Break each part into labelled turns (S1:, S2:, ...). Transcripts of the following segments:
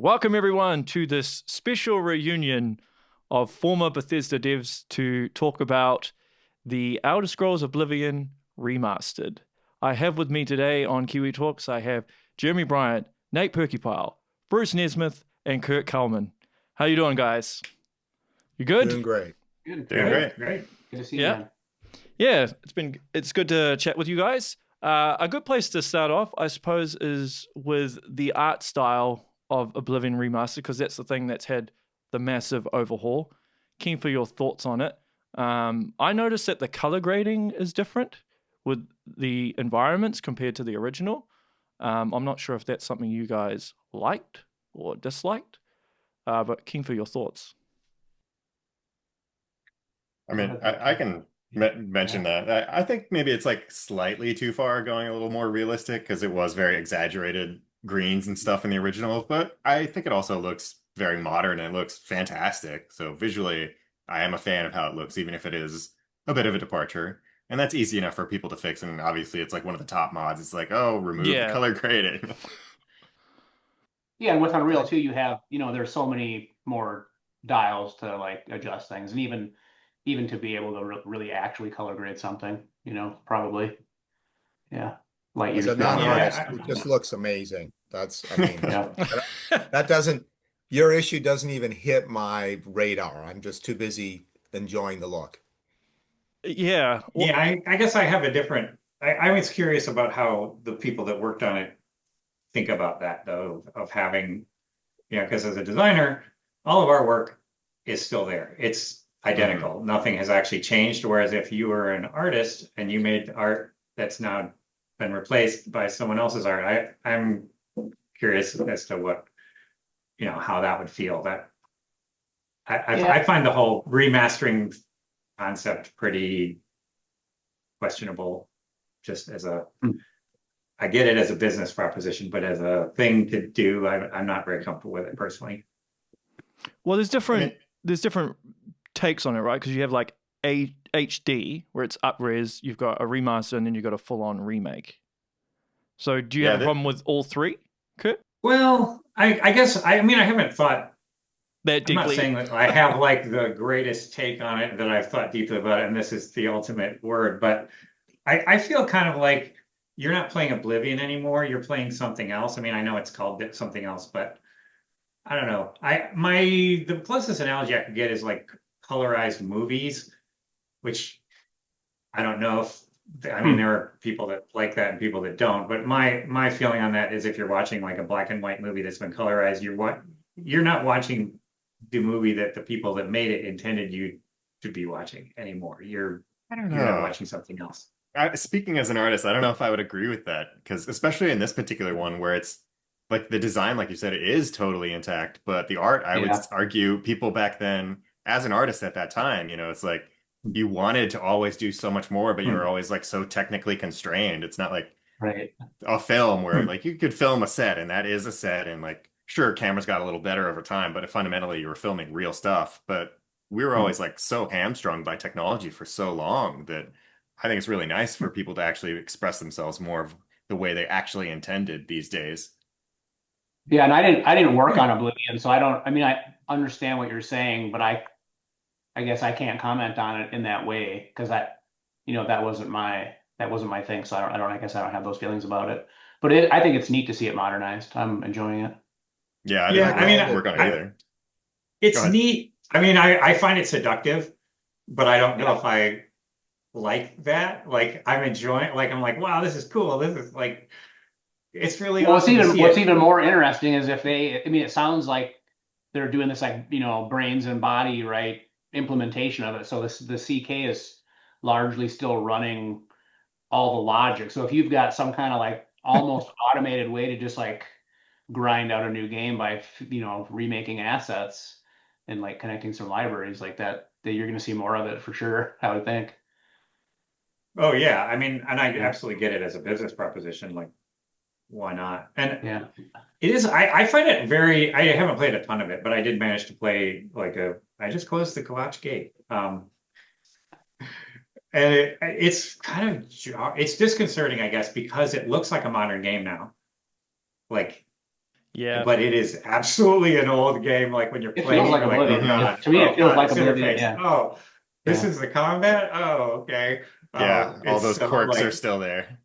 S1: Welcome everyone to this special reunion of former Bethesda devs to talk about the Elder Scrolls Oblivion Remastered. I have with me today on Kiwi Talks, I have Jeremy Bryant, Nate Purkeypile, Bruce Nesmith, and Kurt Kuhlmann. How you doing, guys? You good?
S2: Doing great.
S3: Good.
S4: Doing great.
S3: Good to see you.
S1: Yeah.
S3: Man.
S1: Yeah, it's good to chat with you guys. A good place to start off, I suppose, is with the art style of Oblivion Remastered, because that's the thing that's had the massive overhaul. Keen for your thoughts on it. I noticed that the color grading is different with the environments compared to the original. I'm not sure if that's something you guys liked or disliked, but keen for your thoughts.
S4: I mean, I can mention that. I think maybe it's like slightly too far going a little more realistic because it was very exaggerated greens and stuff in the original, but I think it also looks very modern and it looks fantastic. So visually, I am a fan of how it looks, even if it is a bit of a departure. And that's easy enough for people to fix. And obviously, it's like one of the top mods. It's like, oh, remove the color grading.
S3: Yeah, and with Unreal too, you have, there's so many more dials to like adjust things, and even to be able to really actually color grade something, probably. Yeah. Light
S2: As
S3: years
S2: a
S3: beyond.
S2: non-artist,
S3: Yeah.
S2: it just looks amazing. I mean,
S3: Yeah.
S2: that doesn't, your issue doesn't even hit my radar. I'm just too busy enjoying the look.
S1: Yeah. Well,
S4: Yeah, I guess I have a different. I was curious about how the people that worked on it think about that, though, of having, because as a designer, all of our work is still there. It's identical. Nothing has actually changed. Whereas if you were an artist and you made art that's now been replaced by someone else's art, I'm curious as to what, how that would feel. That I find the whole remastering concept pretty questionable, just as I get it as a business proposition, but as a thing to do, I'm not very comfortable with it personally.
S1: Well, there's different takes on it, right? Because you have like HD, where it's up-res, you've got a remaster, and then you've got a full-on remake. So do you have a problem with all three, Kurt?
S4: Well, I guess, I haven't thought
S1: that
S4: deeply.
S1: I'm not
S4: saying that I have like the greatest take on it, that I've thought deeply about it, and this is the ultimate word, but I feel kind of like you're not playing Oblivion anymore, you're playing something else. I know it's called something else, but I don't know. The closest analogy I could get is like colorized movies, which I don't know if, there are people that like that and people that don't, but my feeling on that is if you're watching like a black and white movie that's been colorized, you're not watching the movie that the people that made it intended you to be watching anymore. You're watching something else. Speaking as an artist, I don't know if I would agree with that, because especially in this particular one where it's like the design, like you said, it is totally intact, but the art, I would argue people back then, as an artist at that time, it's like you wanted to always do so much more, but you were always like so technically constrained. It's not like a film where like you could film a set and that is a set, and like sure, cameras got a little better over time, but fundamentally you were filming real stuff. But we were always like so hamstrung by technology for so long that I think it's really nice for people to actually express themselves more of the way they actually intended these days.
S3: Yeah, and I didn't work on Oblivion, so I understand what you're saying, but I guess I can't comment on it in that way because that wasn't my thing. So I guess I don't have those feelings about it. But I think it's neat to see it modernized. I'm enjoying it.
S4: Yeah, I didn't work on it either. It's neat. I find it seductive, but I don't know if I like that. Like I'm enjoying. Like I'm like, wow, this is cool. This is like, it's really awesome.
S3: What's even more interesting is if it sounds like they're doing this like brains and body implementation of it. So the CK is largely still running all the logic. So if you've got some kind of like almost automated way to just like grind out a new game by remaking assets and like connecting some libraries like that you're going to see more of it for sure, I would think.
S4: Oh yeah, and I absolutely get it as a business proposition. Like, why not? And it is. I find it very. I haven't played a ton of it, but I did manage to play like I just closed the Kavach Gate. And it's kind of it's disconcerting, I guess, because it looks like a modern game now. Like,
S1: Yeah.
S4: But it is absolutely an old game. Like when you're
S3: It
S4: playing,
S3: feels like
S4: you're like,
S3: Oblivion.
S4: oh god,
S3: To me, it
S4: oh
S3: feels
S4: god,
S3: like
S4: this
S3: Oblivion.
S4: interface.
S3: Yeah.
S4: Oh, this
S3: Yeah.
S4: is the combat. Oh, okay.
S5: Yeah, all
S4: It's
S5: those
S4: so,
S5: quirks are
S4: like,
S5: still there.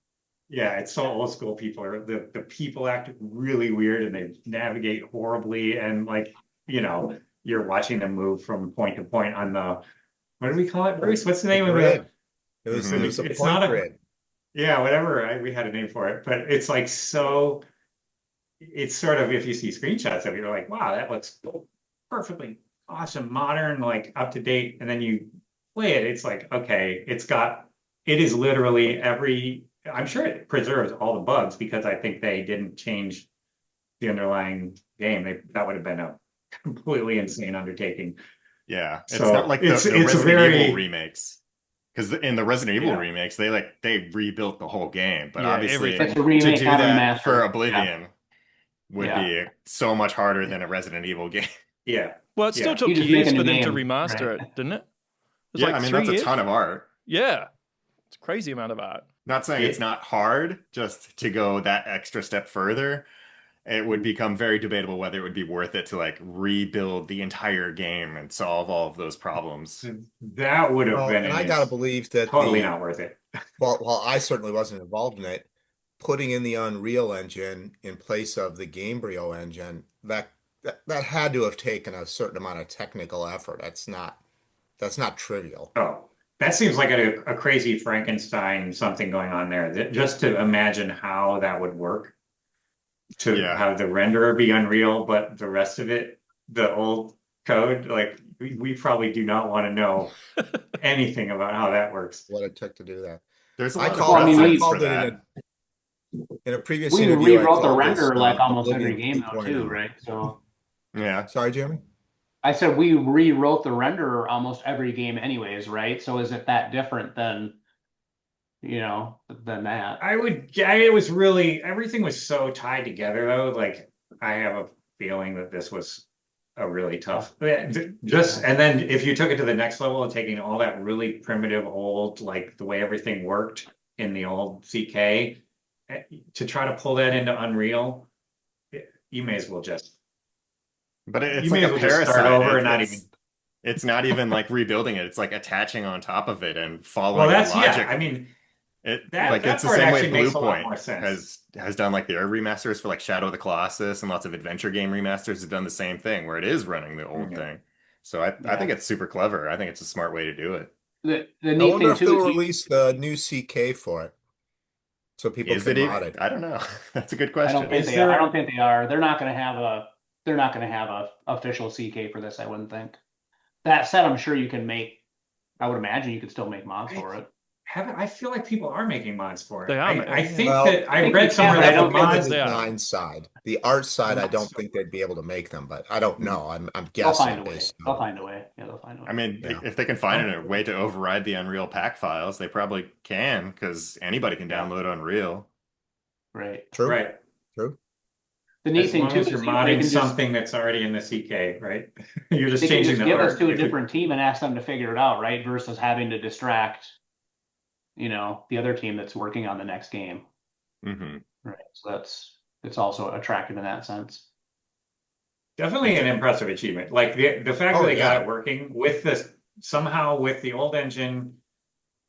S4: yeah, it's so old school. People are the people act really weird and they navigate horribly. And like, you know, you're watching them move from point to point on the, what do we call it, Bruce? What's the name of
S2: Grid.
S4: the?
S2: It was a
S4: It's
S2: point
S4: not a
S2: grid.
S4: yeah, whatever. We had a name for it, but it's like so. It's sort of if you see screenshots of it, you're like, wow, that looks perfectly awesome, modern, like up to date. And then you play it, it's like, okay, it is literally I'm sure it preserves all the bugs because I think they didn't change the underlying game. That would have been a completely insane undertaking.
S5: Yeah, it's
S4: So
S5: not like the
S4: it's
S5: Resident
S4: very
S5: Evil remakes. Because in the Resident Evil
S4: Yeah.
S5: remakes, they rebuilt the whole game. But
S1: Yeah,
S5: obviously,
S1: everything.
S3: It's a remake,
S5: to do
S3: not a
S5: that
S3: remaster.
S5: for Oblivion would
S3: Yeah.
S5: be so much harder than a Resident Evil game.
S4: yeah.
S1: Well, it still
S4: Yeah.
S1: took
S3: You just make
S1: years
S3: a
S1: for
S3: new
S1: them to
S3: game,
S1: remaster
S3: right?
S1: it, didn't it? It was
S5: Yeah,
S1: like
S5: I mean
S1: 3
S5: that's a
S1: years.
S5: ton of art.
S1: Yeah, it's a crazy amount of art.
S5: Not saying it's not hard, just to go that extra step further. It would become very debatable whether it would be worth it to like rebuild the entire game and solve all of those problems.
S4: That would have
S2: Well,
S4: been
S2: and I gotta believe that
S4: totally not worth it.
S2: while I certainly wasn't involved in it, putting in the Unreal Engine in place of the Gamebryo engine, that had to have taken a certain amount of technical effort. That's not trivial.
S4: Oh, that seems like a crazy Frankenstein something going on there. Just to imagine how that would work, to
S5: Yeah.
S4: have the renderer be Unreal, but the rest of it, the old code, like we probably do not want to know anything about how that works.
S2: What it took to do that.
S5: There's a
S2: I
S5: lot
S2: called-
S5: of
S3: I mean,
S5: precedents
S2: I
S5: for
S2: called it
S5: that.
S2: In a previous
S3: We
S2: interview, I
S3: rewrote the
S2: called this,
S3: renderer like almost every
S2: Oblivion
S3: game though too,
S2: 2.0.
S3: right? So
S5: Yeah.
S2: Sorry, Jeremy?
S3: I said we rewrote the renderer almost every game anyways, right? So is it that different than, than that?
S4: It was really, everything was so tied together though. Like I have a feeling that this was a really tough, and then if you took it to the next level of taking all that really primitive old, like the way everything worked in the old CK, to try to pull that into Unreal, you may as well just,
S5: But it's
S4: you
S5: like
S4: may
S5: a
S4: as well just start
S5: parasite.
S4: over and not even.
S5: It's not even like rebuilding it. It's like attaching on top of it and
S4: Well,
S5: following the
S4: that's
S5: logic.
S4: I mean,
S5: It
S4: that
S5: like it's the
S4: part
S5: same way
S4: actually makes a lot
S5: Bluepoint
S4: more sense.
S5: has done like their remasters for like Shadow of the Colossus and lots of adventure game remasters have done the same thing where it is running the old thing. So I think it's super clever. I think it's a smart way to do it.
S3: The
S2: I
S3: neat
S2: wonder
S3: thing
S2: if
S3: too
S2: they'll
S3: is
S2: release the new CK for it, so people
S5: Is
S2: can
S5: it
S2: mod
S5: even?
S2: it.
S5: I don't know. That's a good
S3: I
S5: question.
S3: don't think
S4: Is
S3: they
S4: there-
S3: are. I don't think they are. They're not going to have a official CK for this. I wouldn't think. That said, I'm sure you can make. I would imagine you could still make mods for it.
S4: I feel like people are making mods for it.
S1: They are,
S4: I think
S2: Well,
S4: that I
S3: think
S4: read
S3: you
S4: somewhere
S3: can,
S4: that
S3: but I
S4: the
S3: don't think
S2: On the
S4: mods.
S1: they are.
S2: design side, the art side, I don't
S4: So-
S2: think they'd be able to make them, but I don't know. I'm
S3: They'll
S2: guessing.
S3: find a way.
S2: based
S3: They'll
S2: on-
S3: find a way. Yeah, they'll find a way.
S5: I mean,
S2: Yeah.
S5: if they can find a way to override the Unreal pack files, they probably can because anybody can download Unreal.
S3: Right.
S2: True.
S4: Right.
S2: True.
S3: The neat
S4: As
S3: thing
S4: long
S3: too
S4: as
S3: is
S4: you're
S3: they
S4: modding
S3: can just,
S4: something that's already in the CK, right? You're just
S3: they can
S4: changing
S3: just
S4: the
S3: give
S4: art.
S3: us to a
S4: If it-
S3: different team and ask them to figure it out, right? Versus having to distract, the other team that's working on the next game.
S5: Hmm.
S3: Right. So it's also attractive in that sense.
S4: Definitely an impressive achievement. Like the fact
S2: Oh,
S4: that they got
S2: yeah.
S4: it working with this somehow with the old engine,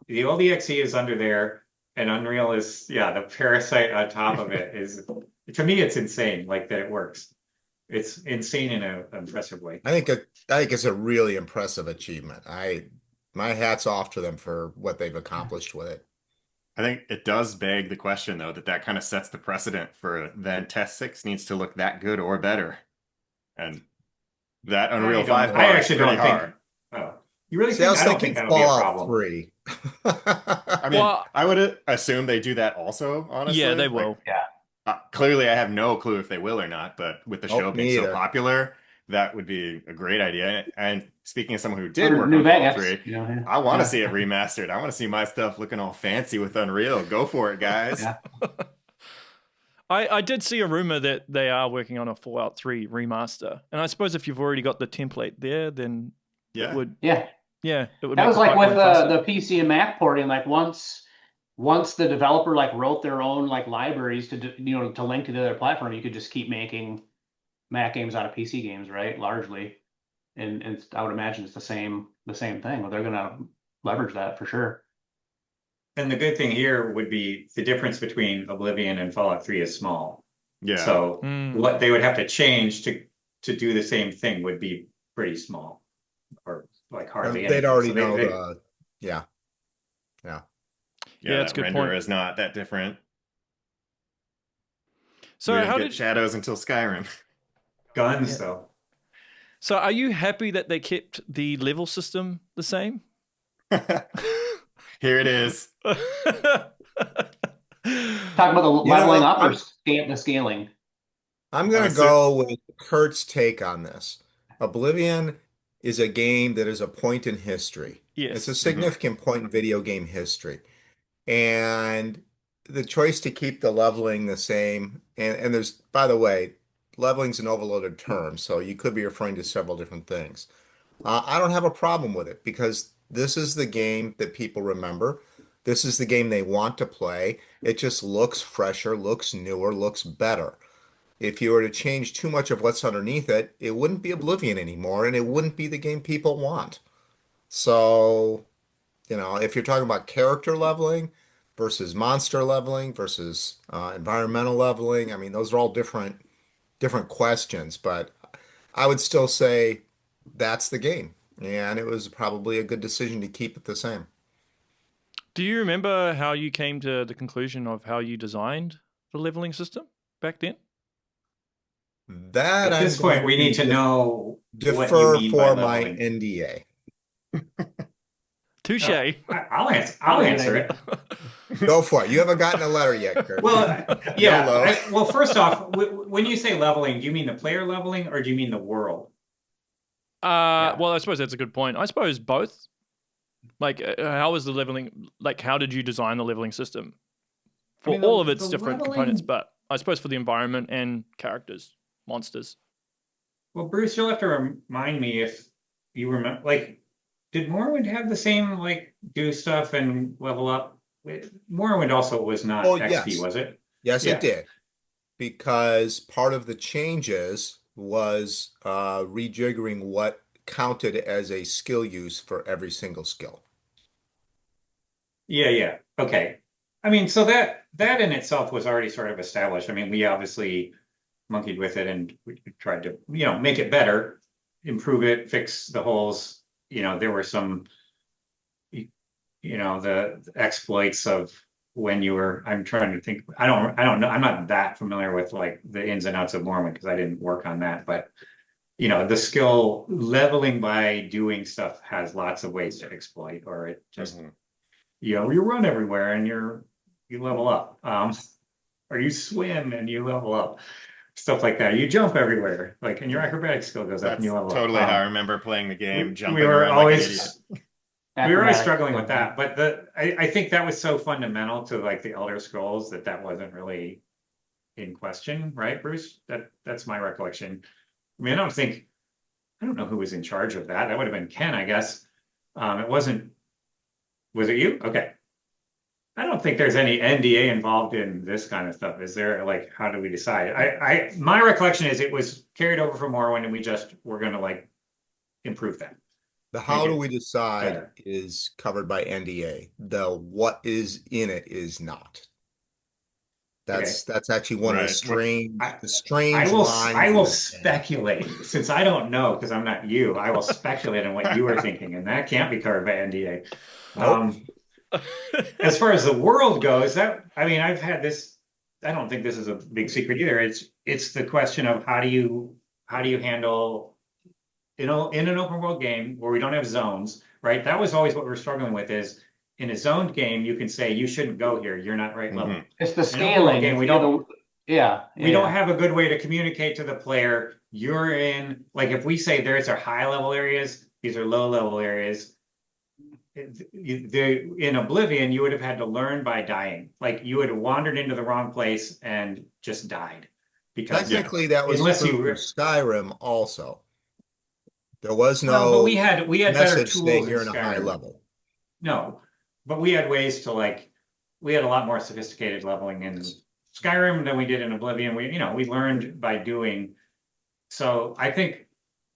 S4: the old EXE is under there, and Unreal is the parasite on top of it is, to me it's insane. Like that it works. It's insane in an impressive way.
S2: I think it's a really impressive achievement. My hat's off to them for what they've accomplished with it.
S5: I think it does beg the question, though, that kind of sets the precedent for then TES 6 needs to look that good or better. And that Unreal 5
S4: I
S5: bar is
S4: actually
S5: pretty
S4: don't think.
S5: hard.
S4: Oh, you really
S2: See, I
S4: think?
S2: was
S4: I don't
S2: thinking
S4: think that'll be a
S2: Fallout
S4: problem.
S2: 3.
S5: I mean,
S1: Well-
S5: I would assume they do that also, honestly.
S1: Yeah, they
S5: Like,
S1: will.
S5: clearly, I have no clue if they will or not, but with the
S2: Nope,
S5: show
S2: me
S5: being so
S2: either.
S5: popular, that would be a great idea. And speaking of someone who did
S3: Or
S5: work
S3: New
S5: on Fallout
S3: Vegas.
S5: 3,
S3: Yeah.
S5: I want to
S3: Yeah.
S5: see it remastered. I want to see my stuff looking all fancy with Unreal. Go for it, guys.
S3: Yeah.
S1: I did see a rumor that they are working on a Fallout 3 remaster, and I suppose if you've already got the template there, then
S5: Yeah.
S1: it would
S3: Yeah.
S1: it would.
S3: That
S1: make
S3: was
S1: the
S3: like with
S1: pipeline faster.
S3: the PC and Mac porting. Like once the developer like wrote their own like libraries to to link to the other platform, you could just keep making Mac games out of PC games, right? Largely, and I would imagine it's the same thing. They're gonna leverage that for sure.
S4: And the good thing here would be the difference between Oblivion and Fallout 3 is small.
S5: Yeah.
S4: So what they would have to change to do the same thing would be pretty small, or like hardly anything.
S2: They'd already
S4: So
S2: know yeah.
S1: Yeah,
S5: that
S1: that's a good
S5: render
S1: point.
S5: is not that different.
S1: So
S5: We didn't
S1: how
S5: get
S1: did
S5: shadows until Skyrim?
S4: guns though.
S1: So are you happy that they kept the level system the same?
S5: Here it is.
S3: Talk about the leveling up or the scaling.
S2: I'm going to go with Kurt's take on this. Oblivion is a game that is a point in history.
S1: Yes.
S2: It's a significant point in video game history. And the choice to keep the leveling the same, and there's, by the way, leveling's an overloaded term, so you could be referring to several different things. I don't have a problem with it because this is the game that people remember. This is the game they want to play. It just looks fresher, looks newer, looks better. If you were to change too much of what's underneath it, it wouldn't be Oblivion anymore, and it wouldn't be the game people want. So, if you're talking about character leveling versus monster leveling versus environmental leveling, I mean, those are all different questions, but I would still say that's the game, and it was probably a good decision to keep it the same.
S1: Do you remember how you came to the conclusion of how you designed the leveling system back then?
S2: That
S4: At this point, we need to know
S2: defer
S4: what you mean
S2: for
S4: by
S2: my
S4: leveling.
S2: NDA.
S1: Touche.
S4: I'll answer it.
S2: Go for it. You haven't gotten a letter yet, Kurt.
S4: Well, yeah. Well, first off, when you say leveling, do you mean the player leveling or do you mean the world?
S1: Well, I suppose that's a good point. I suppose both. Like, how was the leveling? Like, how did you design the leveling system? For all of its different components, but I suppose for the environment and characters, monsters.
S4: Well, Bruce, you'll have to remind me if you remember. Like, did Morrowind have the same do stuff and level up? Morrowind also was not XP,
S2: yes.
S4: Was it?
S2: Yes, it did. Because part of the changes was rejiggering what counted as a skill use for every single skill.
S4: Yeah. Okay. I mean, so that in itself was already sort of established. I mean, we obviously monkeyed with it and we tried to, make it better, improve it, fix the holes. There were some, the exploits of when you were, I'm trying to think, I don't know. I'm not that familiar with the ins and outs of Mormon because I didn't work on that, but the skill leveling by doing stuff has lots of ways to exploit, or it just, you run everywhere and you level up. Or you swim and you level up. Stuff like that. You jump everywhere, and your acrobatic skill goes up and you level up.
S5: Totally how I remember playing the game, jumping
S4: we were
S5: around
S4: always,
S5: like an idiot.
S4: We were always struggling with that, but I think that was so fundamental to the Elder Scrolls that wasn't really in question, right, Bruce? That's my recollection. I mean, I don't know who was in charge of that. That would have been Ken, I guess. It wasn't. Was it you? Okay. I don't think there's any NDA involved in this kind of stuff. Is there? How do we decide? My recollection is it was carried over from Morrowind, and we're going to improve that.
S2: The how do we decide is covered by NDA. The what is in it is not. That's actually one of the strange lines.
S4: I will speculate since I don't know because I'm not you. I will speculate on what you were thinking, and that can't be covered by NDA. As far as the world goes, I've had this. I don't think this is a big secret either. It's the question of how do you handle in an open world game where we don't have zones, right? That was always what we were struggling with. Is in a zoned game, you can say you shouldn't go here. You're not right level.
S3: It's the scaling.
S4: Game, we don't have a good way to communicate to the player. You're in if we say there's our high level areas, these are low level areas. In Oblivion, you would have had to learn by dying. You would have wandered into the wrong place and just died. Because
S2: technically, that was true for Skyrim also. There was no.
S4: But we had better tools
S2: saying you're in a
S4: Skyrim.
S2: high level.
S4: No, but we had ways to we had a lot more sophisticated leveling in Skyrim than we did in Oblivion. We learned by doing. So I think,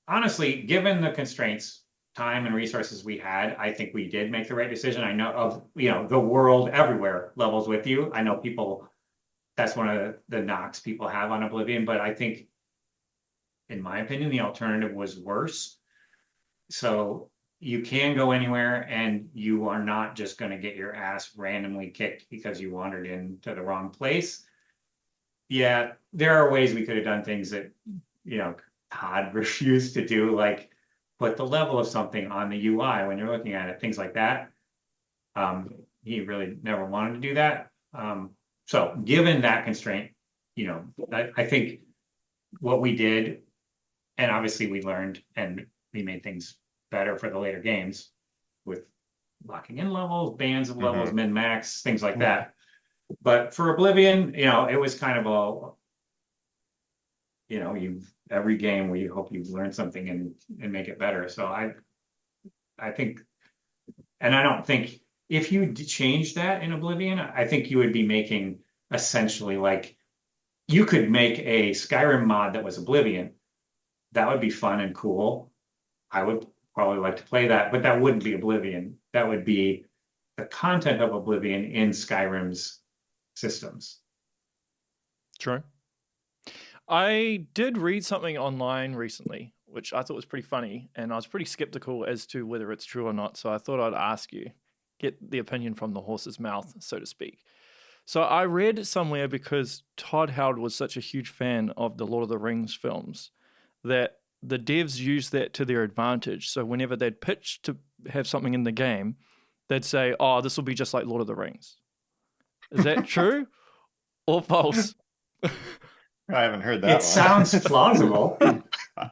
S4: honestly, given the constraints, time and resources we had, I think we did make the right decision. I know of, the world everywhere levels with you. I know people, that's one of the knocks people have on Oblivion, but I think, in my opinion, the alternative was worse. So you can go anywhere and you are not just going to get your ass randomly kicked because you wandered into the wrong place. Yeah, there are ways we could have done things that, Todd refused to do, like put the level of something on the UI when you're looking at it, things like that. He really never wanted to do that. So given that constraint, I think what we did, and obviously we learned and we made things better for the later games with locking in levels, bands of levels,
S5: Mhm.
S4: min-max, things like that. But for Oblivion, it was kind of every game we hope you've learned something and make it better. So I think, and I don't think if you change that in Oblivion, I think you would be making essentially like you could make a Skyrim mod that was Oblivion. That would be fun and cool. I would probably like to play that, but that wouldn't be Oblivion. That would be the content of Oblivion in Skyrim's systems.
S1: True. I did read something online recently, which I thought was pretty funny, and I was pretty skeptical as to whether it's true or not. So I thought I'd ask you, get the opinion from the horse's mouth, so to speak. So I read somewhere, because Todd Howard was such a huge fan of the Lord of the Rings films, that the devs used that to their advantage. So whenever they'd pitch to have something in the game, they'd say, "Oh, this will be just like Lord of the Rings." Is that true or false?
S5: I haven't heard that
S4: It sounds plausible.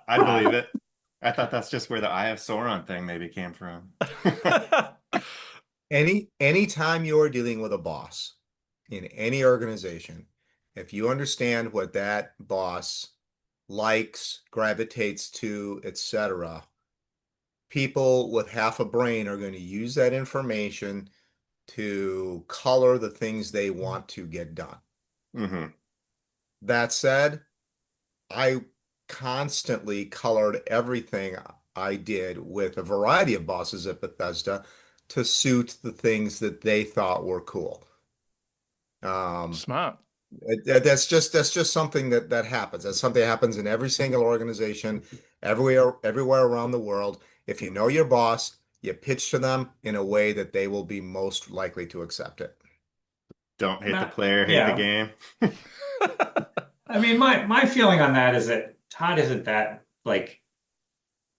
S5: I believe it. I thought that's just where the Eye of Sauron thing maybe came from.
S2: Anytime you're dealing with a boss in any organization, if you understand what that boss likes, gravitates to, etc., people with half a brain are going to use that information to color the things they want to get done.
S5: Mm-hmm.
S2: That said, I constantly colored everything I did with a variety of bosses at Bethesda to suit the things that they thought were cool.
S1: Smart.
S2: That's just something that happens. That's something that happens in every single organization, everywhere around the world. If you know your boss, you pitch to them in a way that they will be most likely to accept it.
S5: Don't hate the player, hate the game.
S4: I mean, my feeling on that is that Todd isn't that like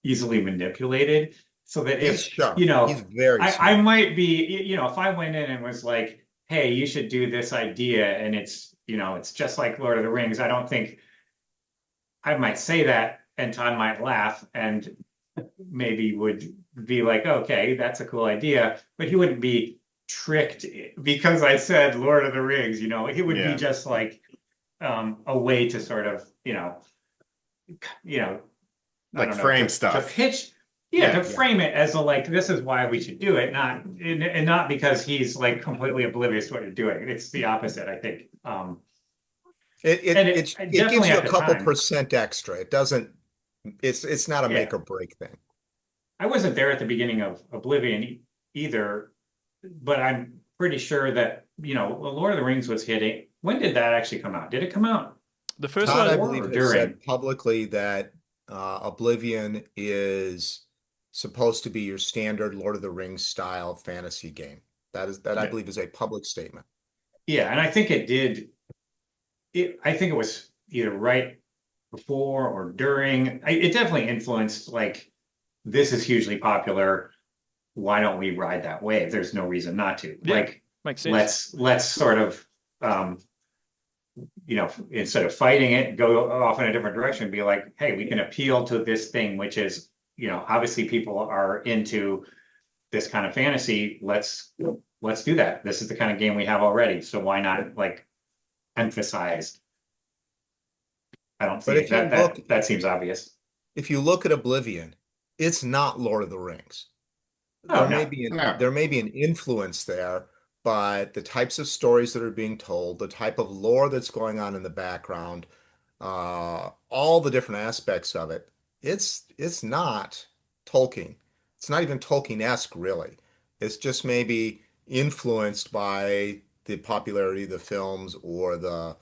S4: easily manipulated. So that
S2: He's
S4: if
S2: sharp. He's very
S4: I
S2: smart.
S4: might be, if I went in and was like, hey, you should do this idea, and it's just like Lord of the Rings, I don't think I might say that, and Todd might laugh and maybe would be like, okay, that's a cool idea, but he wouldn't be tricked because I said Lord of the Rings, it would be just like a way to sort of,
S5: like frame stuff.
S4: To pitch, to frame it as a like, this is why we should do it, and not because he's like completely oblivious to what you're doing. It's the opposite, I think.
S2: It gives you a couple
S4: time,
S2: percent extra. It doesn't. It's not a make or break thing.
S4: I wasn't there at the beginning of Oblivion either, but I'm pretty sure that Lord of the Rings was hitting. When did that actually come out? Did it come out?
S1: The first
S2: Todd,
S1: one,
S2: I believe, has said publicly that Oblivion is supposed to be your standard Lord of the Rings style fantasy game. I believe is a public statement.
S4: Yeah, and I think it did. I think it was either right before or during. It definitely influenced, like, this is hugely popular. Why don't we ride that wave? There's no reason not to.
S1: Yeah,
S4: like,
S1: makes sense.
S4: Let's sort of, instead of fighting it, go off in a different direction. Be like, hey, we can appeal to this thing, which is, obviously people are into this kind of fantasy. Let's do that. This is the kind of game we have already. So why not like emphasize? I don't see that seems obvious.
S2: If you look at Oblivion, it's not Lord of the Rings. There may be an influence there, but the types of stories that are being told, the type of lore that's going on in the background, all the different aspects of it. It's not Tolkien. It's not even Tolkien-esque, really. It's just maybe influenced by the popularity of the films or the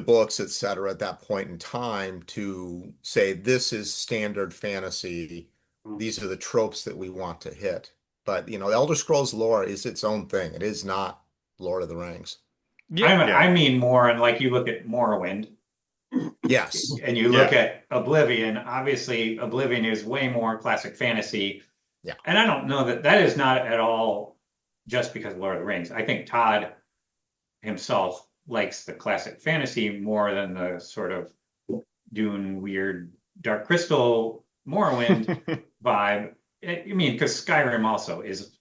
S2: books, etc., at that point in time to say this is standard fantasy. These are the tropes that we want to hit. But the Elder Scrolls lore is its own thing. It is not Lord of the Rings.
S1: Yeah.
S5: Yeah.
S4: I mean more, and like you look at Morrowind,
S2: Yes.
S4: and you look at Oblivion. Obviously, Oblivion is way more classic fantasy.
S2: Yeah.
S4: And I don't know that is not at all just because of Lord of the Rings. I think Todd himself likes the classic fantasy more than the sort of Dune, weird, Dark Crystal, Morrowind vibe. I mean, because Skyrim also is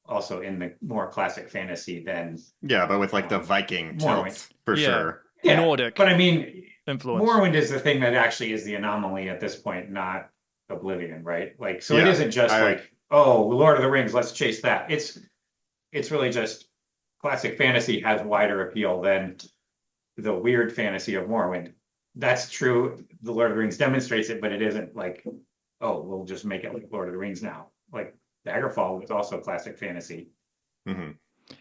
S4: also in the more classic fantasy than
S5: Yeah, but with like the Viking tilt for sure.
S4: Yeah,
S1: Nordic
S4: but I mean,
S1: influence.
S4: Morrowind is the thing that actually is the anomaly at this point, not Oblivion, right? Like, so it isn't just like, oh, Lord of the Rings, let's chase that. It's really just classic fantasy has wider appeal than the weird fantasy of Morrowind. That's true. The Lord of the Rings demonstrates it, but it isn't like, oh, we'll just make it like Lord of the Rings now. Like Daggerfall was also classic fantasy.
S5: Mm-hmm.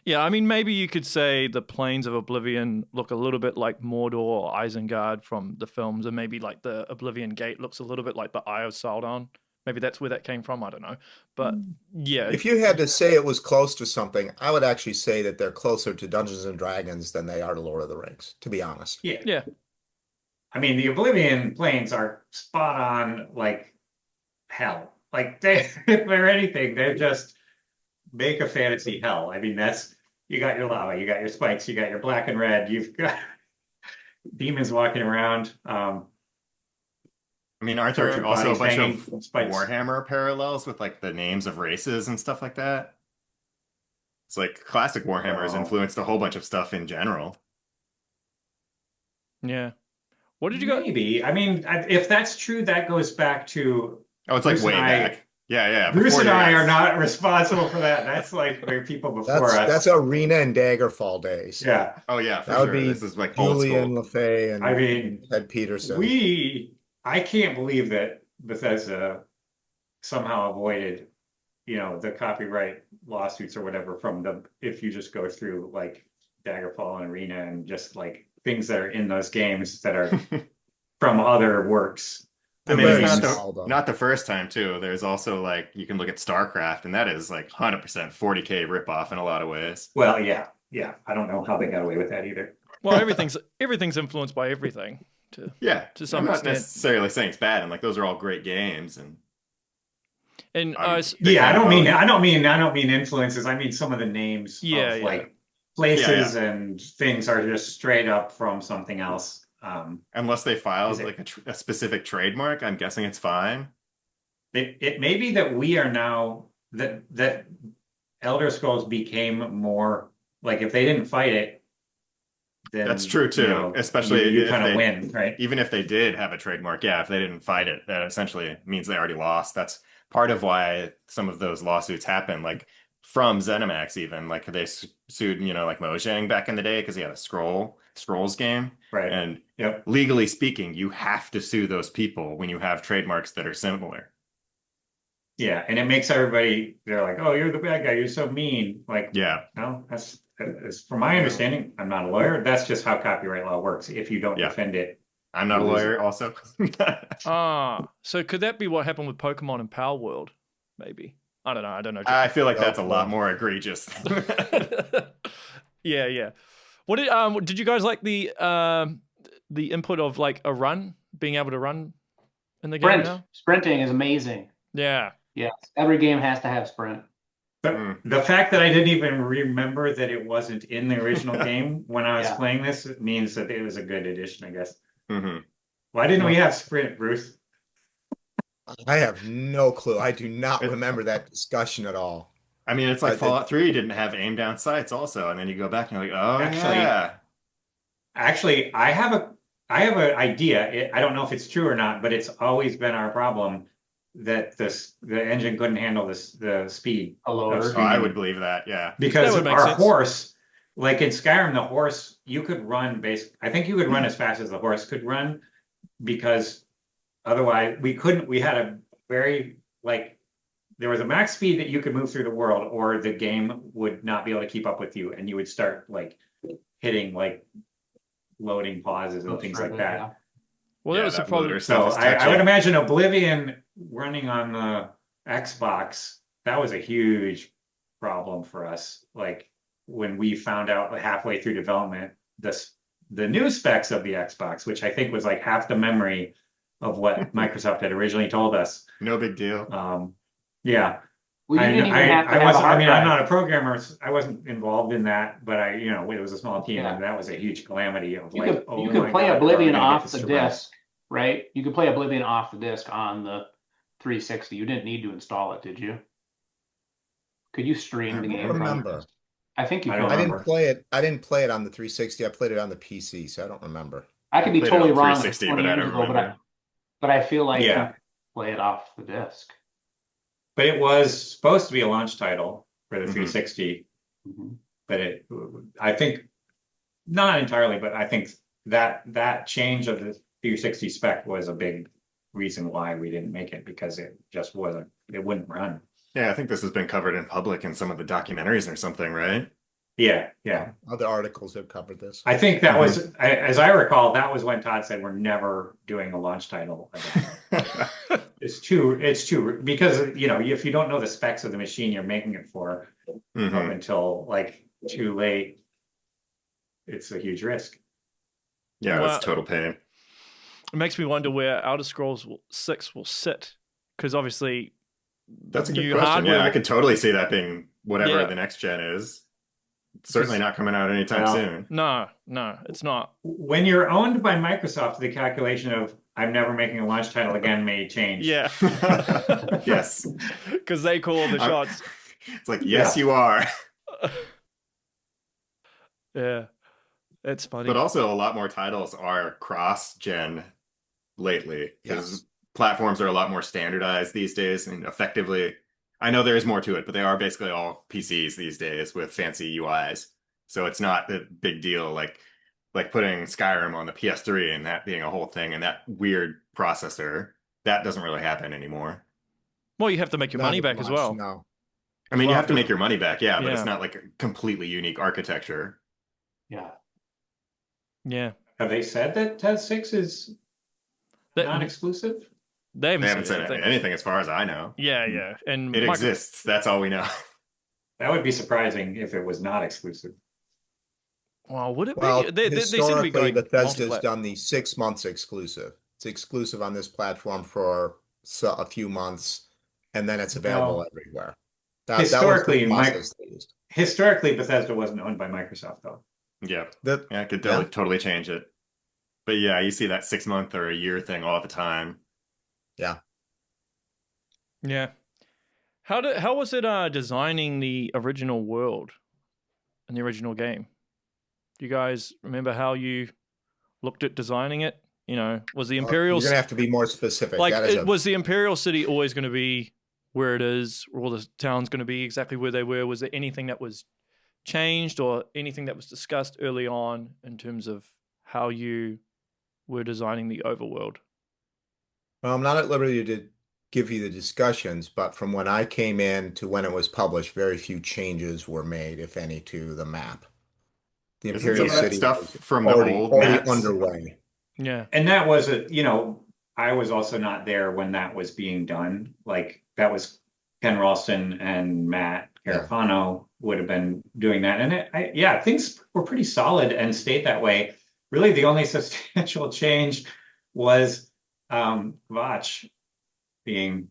S1: Yeah, I mean, maybe you could say the Plains of Oblivion look a little bit like Mordor or Isengard from the films, and maybe like the Oblivion Gate looks a little bit like the Eye of Sauron. Maybe that's where that came from. I don't know. But yeah.
S2: If you had to say it was close to something, I would actually say that they're closer to Dungeons and Dragons than they are to Lord of the Rings, to be honest.
S4: Yeah.
S1: Yeah.
S4: I mean, the Oblivion Plains are spot on like hell. Like if they're anything, they're just make a fantasy hell. I mean, you got your lava, you got your spikes, you got your black and red, you've got demons walking around.
S5: I mean, aren't there also a bunch of
S4: spikes.
S5: Warhammer parallels with like the names of races and stuff like that? It's like classic Warhammer has influenced a whole bunch of stuff in general.
S1: Yeah. What did you go?
S4: Maybe. I mean, if that's true, that goes back to.
S5: Oh, it's like way back. Yeah.
S4: Bruce and I are not responsible for that. That's like where people before us.
S2: That's Arena and Daggerfall days.
S4: Yeah.
S5: Oh yeah, for
S2: that would
S5: sure.
S2: be
S5: This is like old
S2: Julian
S5: school.
S2: LaFay and
S4: I mean,
S2: Ted Peterson.
S4: I can't believe that Bethesda somehow avoided, the copyright lawsuits or whatever if you just go through like Daggerfall and Arena and just like things that are in those games that are from other works.
S5: I mean, it's
S2: small,
S5: not the first time too. There's also like you can look at StarCraft, and that is like 100% 40K ripoff in a lot of ways.
S4: Well, yeah. I don't know how they got away with that either.
S1: Well, everything's influenced by everything. To some
S5: I'm not
S1: extent.
S5: necessarily saying it's bad, and like those are all great games. And
S4: I don't mean influences. I mean some of the names of like places and things are just straight up from something else.
S5: Unless they filed like a specific trademark, I'm guessing it's fine.
S4: It may be that we are now that Elder Scrolls became more like if they didn't fight it, then
S5: that's true too. Especially
S4: you
S5: if
S4: kind
S5: they
S4: of win, right?
S5: Even if they did have a trademark, if they didn't fight it, that essentially means they already lost. That's part of why some of those lawsuits happen, like from ZeniMax even. Like they sued, like Mojang back in the day because he had a Scrolls game.
S4: Right.
S5: And legally speaking, you have to sue those people when you have trademarks that are similar.
S4: Yeah, and it makes everybody, they're like, oh, you're the bad guy, you're so mean. Like, no, that's from my understanding, I'm not a lawyer. That's just how copyright law works. If you don't defend it.
S5: I'm not a lawyer also.
S1: So could that be what happened with Pokemon and Power World? Maybe. I don't know.
S5: I feel like that's a lot more egregious.
S1: Yeah. What did you guys like the input of like a run, being able to run in the game now?
S3: Sprinting is amazing.
S1: Yeah.
S3: Yes. Every game has to have sprint.
S4: But the fact that I didn't even remember that it wasn't in the original game when I was playing this means that it was a good addition, I guess.
S5: Mm-hmm.
S4: Why didn't we have sprint, Bruce?
S2: I have no clue. I do not remember that discussion at all.
S5: I mean, it's like Fallout 3 didn't have aim down sights also, and then you go back and you're like, oh,
S4: Actually, I have an idea. I don't know if it's true or not, but it's always been our problem that the engine couldn't handle the speed.
S5: I would believe that,
S4: because our horse like in Skyrim, the horse, you could run I think you could run as fast as the horse could run, because otherwise we couldn't, we had a very, like, there was a max speed that you could move through the world, or the game would not be able to keep up with you, and you would start like hitting like loading pauses and things like that.
S3: Yeah.
S1: Well,
S5: Yeah,
S1: that was the
S5: that
S1: problem.
S5: loader
S4: So
S5: stuff is
S4: I
S5: touchy.
S4: would imagine Oblivion running on the Xbox, that was a huge problem for us. Like when we found out like, halfway through development, the new specs of the Xbox, which I think was like half the memory of what Microsoft had originally told us.
S5: No big deal.
S4: Yeah.
S3: Well, you didn't even have to have a
S4: wasn't,
S3: hard
S4: I mean,
S3: drive.
S4: I'm not a programmer. I wasn't involved in that, but it was a small team,
S3: Yeah.
S4: and that was a huge calamity of
S3: You
S4: like,
S3: could,
S4: oh
S3: you
S4: my
S3: could play
S4: God, we're
S3: Oblivion
S4: gonna get
S3: off
S4: this
S3: the
S4: to run.
S3: disc, right? You could play Oblivion off the disc on the 360. You didn't need to install it, did you? Could you stream
S2: I
S3: the
S2: don't
S3: game from the
S2: remember.
S3: disc? I think you
S4: I
S3: could.
S4: don't
S2: I
S4: remember.
S2: didn't play it. I didn't play it on the 360. I played it on the PC, so I don't remember.
S3: I could be
S5: played it on
S3: totally wrong. It was
S5: 360,
S3: 20
S5: but I
S3: years
S5: don't
S3: ago,
S5: remember.
S3: but I feel like
S4: Yeah.
S3: you could play it off the disc.
S4: But it was supposed to be a launch title for the
S5: Mhm.
S4: 360,
S3: Mhm.
S4: but I think not entirely, but I think that change of the 360 spec was a big reason why we didn't make it, because it just wasn't, it wouldn't run.
S5: Yeah, I think this has been covered in public in some of the documentaries or something, right?
S4: Yeah, yeah.
S2: Other articles have covered this.
S4: I think that was, as I recall, that was when Todd said we're never doing a launch title again. It's too, because if you don't know the specs of the machine you're making it for up
S5: Mhm.
S4: until like too late, it's a huge risk.
S5: Yeah,
S1: Well,
S5: that's total pain.
S1: It makes me wonder where Elder Scrolls 6 will sit, because obviously
S5: That's a good
S1: new
S5: question.
S1: hardware
S5: Yeah, I
S1: will-
S5: could totally see that being whatever
S1: Yeah.
S5: the next gen is. Certainly not coming out anytime
S4: Well,
S5: soon.
S1: No, it's not.
S4: When you're owned by Microsoft, the calculation of I'm never making a launch title again may change.
S1: Yeah.
S5: Yes.
S1: Because they call all the
S5: I'm-
S1: shots.
S5: It's like, yes,
S4: Yeah.
S5: you are.
S1: Yeah. It's funny.
S5: But also a lot more titles are cross-gen lately, because
S2: Yes.
S5: platforms are a lot more standardized these days, and effectively, I know there is more to it, but they are basically all PCs these days with fancy UIs. So it's not a big deal like putting Skyrim on the PS3 and that being a whole thing, and that weird processor. That doesn't really happen anymore.
S1: Well, you have to make your
S2: Not
S1: money back as
S2: much,
S1: well.
S2: No.
S5: I mean, you
S1: Well,
S5: have to make your money back, yeah, but
S1: yeah.
S5: it's not like a completely unique architecture.
S3: Yeah.
S1: Yeah.
S4: Have they said that TES 6 is
S1: That-
S4: non-exclusive?
S1: They haven't,
S5: They haven't
S1: said
S5: said
S1: anything.
S5: anything as far as I know.
S1: Yeah. And
S5: It exists. That's all we know.
S4: That would be surprising if it was not exclusive.
S1: Well, would it
S2: Well,
S1: be? They seem to be
S2: historically,
S1: going
S2: Bethesda's
S1: multi-plat-
S2: done the 6 months exclusive. It's exclusive on this platform for a few months, and then it's available
S4: Well,
S2: everywhere. That
S4: historically,
S2: was the process they used.
S4: Historically, Bethesda wasn't owned by Microsoft, though.
S5: Yeah.
S2: That-
S5: Yeah, I could
S2: Yeah.
S5: totally change it. But yeah, you see that 6 month or a year thing all the time.
S1: Yeah. How was it designing the original world in the original game? Do you guys remember how you looked at designing it? Was the Imperial
S2: You're gonna have to be more specific.
S1: like
S2: That is
S1: was the Imperial City always going to be where it is, or all the towns going to be exactly where they were? Was there anything that was changed or anything that was discussed early on in terms of how you were designing the overworld?
S2: Well, I'm not at liberty to give you the discussions, but from when I came in to when it was published, very few changes were made, if any, to the map. The
S5: Isn't some
S2: Imperial
S5: of that
S2: City
S5: stuff
S2: was
S5: from the
S2: already
S5: old maps?
S2: underway.
S1: Yeah.
S4: And that was I was also not there when that was being done. Like that was Ken Ralston and Matt Carafano would have been doing that. And things were pretty solid and stayed that way. Really, the only substantial change was Vach being,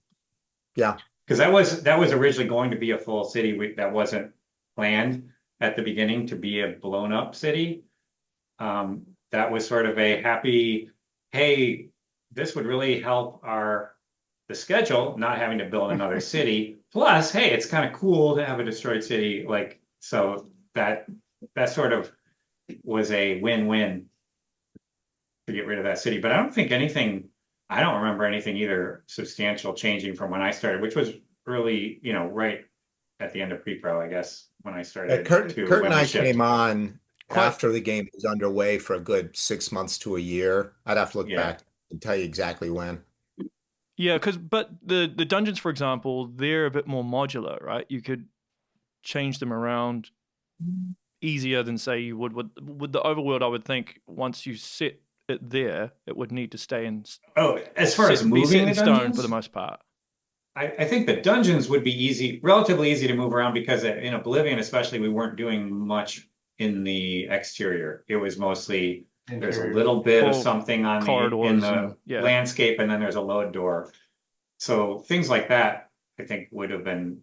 S4: because that was originally going to be a full city that wasn't planned at the beginning to be a blown up city. That was sort of a happy, hey, this would really help the schedule, not having to build another city. Plus, hey, it's kind of cool to have a destroyed city. Like, so that sort of was a win-win to get rid of that city. But I don't remember anything either substantial changing from when I started, which was really, right at the end of pre-pro, I guess, when I started
S2: Kurt,
S4: to
S2: Kurt
S4: when
S2: and
S4: we
S2: I
S4: shipped.
S2: came on
S1: Quite.
S2: after the game was underway for a good 6 months to a year. I'd have to look
S4: Yeah.
S2: back and tell you exactly when.
S1: Yeah, but the dungeons, for example, they're a bit more modular, right? You could change them around easier than say you would with the overworld. I would think once you set it there, it would need to stay in
S4: Oh, as far as
S1: be
S4: moving
S1: set
S4: the
S1: in stone for
S4: dungeons,
S1: the most part.
S4: I think the dungeons would be easy, relatively easy to move around because in Oblivion, especially, we weren't doing much in the exterior. It was mostly there's a
S3: Interior.
S4: little bit of
S1: Or
S4: something on in
S1: corridors
S4: the
S1: and yeah.
S4: landscape, and then there's a load door. So things like that, I think, would have been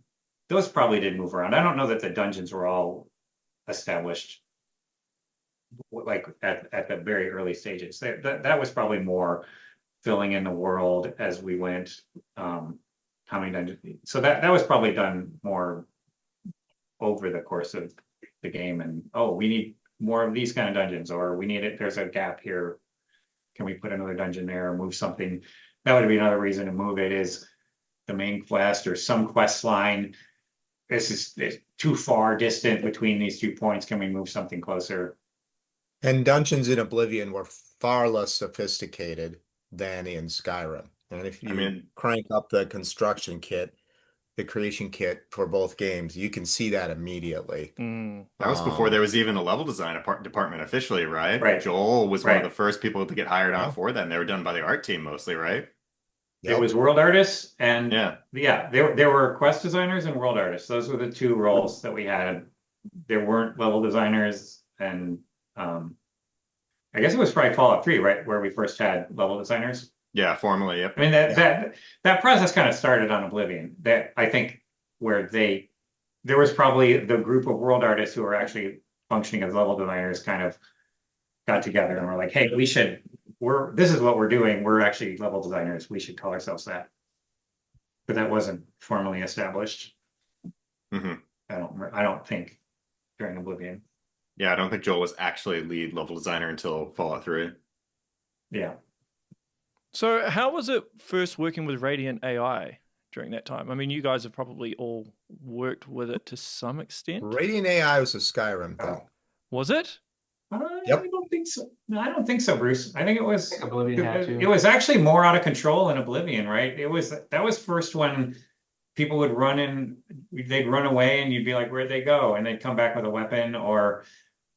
S4: those probably did move around. I don't know that the dungeons were all established like at the very early stages. That was probably more filling in the world as we went. How many dungeons? So that was probably done more over the course of the game. And oh, we need more of these kind of dungeons, or we need it. There's a gap here. Can we put another dungeon there or move something? That would be another reason to move it is the main quest or some quest line. This is too far distant between these 2 points. Can we move something closer?
S2: And dungeons in Oblivion were far less sophisticated than in Skyrim. And if you crank up the construction kit, the creation kit for both games, you can see that immediately.
S5: That was before there was even a level design department officially, right?
S4: Right.
S5: Joel was one of
S4: Right.
S5: the first people to get hired on
S2: Yeah.
S5: for them. They were done by the art team mostly, right?
S4: It was world artists and
S5: Yeah.
S4: there were quest designers and world artists. Those were the two roles that we had. There weren't level designers, and I guess it was probably Fallout 3, right, where we first had level designers.
S5: Yeah, formally, yep.
S4: I mean that process kind of started on Oblivion. That I think where there was probably the group of world artists who were actually functioning as level designers kind of got together and were like, hey, this is what we're doing. We're actually level designers. We should call ourselves that. But that wasn't formally established.
S5: Mm-hmm.
S4: I don't think during Oblivion.
S5: Yeah, I don't think Joel was actually lead level designer until Fallout 3.
S4: Yeah.
S1: So how was it first working with Radiant AI during that time? I mean, you guys have probably all worked with it to some extent.
S2: Radiant AI was a Skyrim thing.
S1: Was it?
S2: Yep.
S4: I don't think so. No, I don't think so, Bruce. I think it was
S3: Oblivion had to.
S4: it was actually more out of control in Oblivion, right? That was first when people would they'd run away and you'd be like, where'd they go? And they'd come back with a weapon, or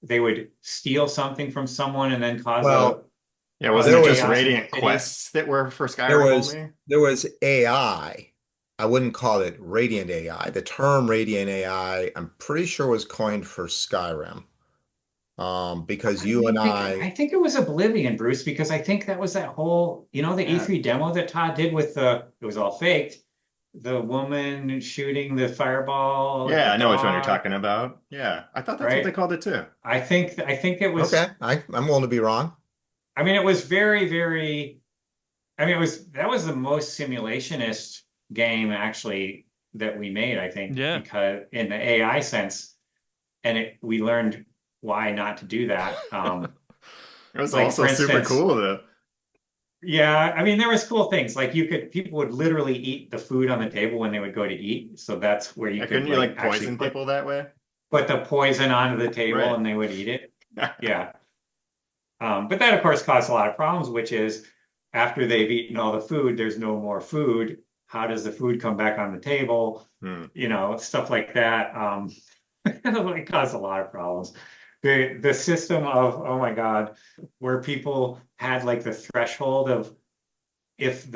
S4: they would steal something from someone and then cause
S5: yeah, wasn't it just
S4: chaos
S5: Radiant
S4: in the city?
S5: quests that were for Skyrim only?
S2: There was AI. I wouldn't call it Radiant AI. The term Radiant AI, I'm pretty sure was coined for Skyrim. Because
S4: I think it was Oblivion, Bruce, because I think that was that whole, the E3 demo that Todd did with it was all faked. The woman shooting the fireball.
S5: Yeah, I know which one you're talking about. Yeah, I thought that's what they called it too.
S4: I think it was
S2: okay. I'm willing to be wrong.
S4: I mean, it was very, very. I mean, that was the most simulationist game actually that we made. I think, because in the AI sense, and we learned why not to do that.
S5: It was also super cool though.
S4: Yeah, I mean, there was cool things like people would literally eat the food on the table when they would go to eat. So that's where
S5: couldn't you like poison people that way?
S4: Put the poison onto the table and they would eat it. Yeah. But that of course caused a lot of problems, which is after they've eaten all the food, there's no more food. How does the food come back on the table? Stuff like that. It caused a lot of problems. The system of, oh my God, where people had like the threshold of if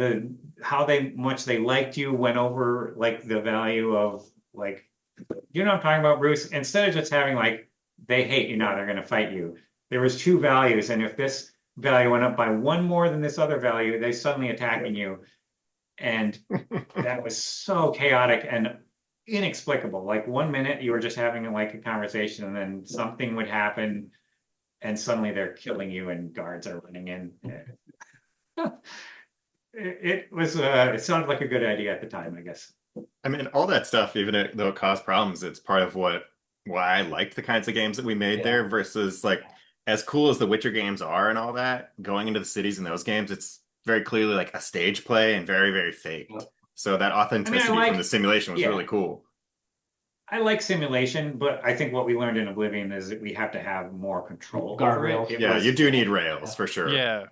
S4: how much they liked you went over like the value of like, what I'm talking about, Bruce? Instead of just having like, they hate you now, they're going to fight you. There was two values. And if this value went up by one more than this other value, they suddenly attacking you. And that was so chaotic and inexplicable. Like 1 minute you were just having like a conversation and then something would happen and suddenly they're killing you and guards are running in. It sounded like a good idea at the time, I guess.
S5: I mean, all that stuff, even though it caused problems, it's part of why I liked the kinds of games that we made there versus like as cool as the Witcher games are and all that, going into the cities in those games, it's very clearly like a stage play and very, very fake. So that authenticity from the simulation was really cool.
S4: I like simulation, but I think what we learned in Oblivion is that we have to have more control over it.
S3: Guardrails.
S5: Yeah, you do need rails for sure.
S1: Yeah.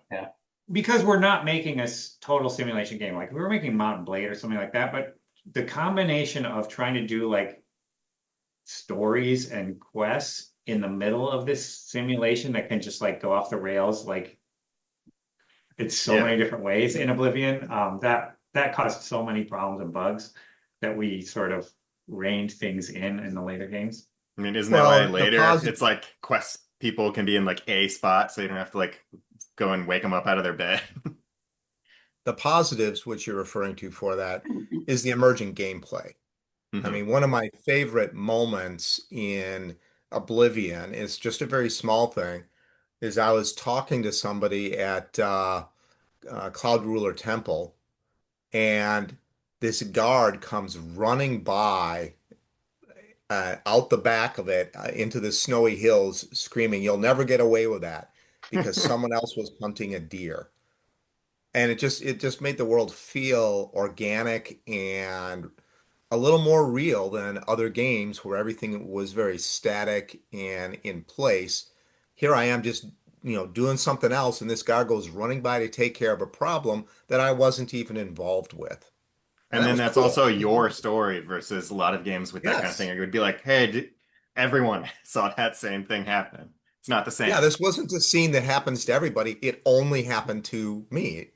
S4: Because we're not making a total simulation game. Like we were making Mountain Blade or something like that, but the combination of trying to do like stories and quests in the middle of this simulation that can just like go off the rails, like it's so many different ways in Oblivion. That caused so many problems and bugs that we sort of reined things in the later games.
S5: I mean, isn't that why later it's like quest people can be in like a spot, so you don't have to like go and wake them up out of their bed.
S2: The positives, which you're referring to for that, is the emerging gameplay. I mean, one of my favorite moments in Oblivion is just a very small thing, is I was talking to somebody at Cloud Ruler Temple, and this guard comes running by out the back of it into the snowy hills, screaming, "You'll never get away with that," because someone else was hunting a deer. And it just made the world feel organic and a little more real than other games where everything was very static and in place. Here I am just, doing something else, and this guy goes running by to take care of a problem that I wasn't even involved with.
S5: And then that's
S2: cool.
S5: Also your story versus a lot of games with that kind of thing. It would be like, hey, everyone saw that same thing happen. It's not the same.
S2: Yeah, this wasn't a scene that happens to everybody. It only happened to me.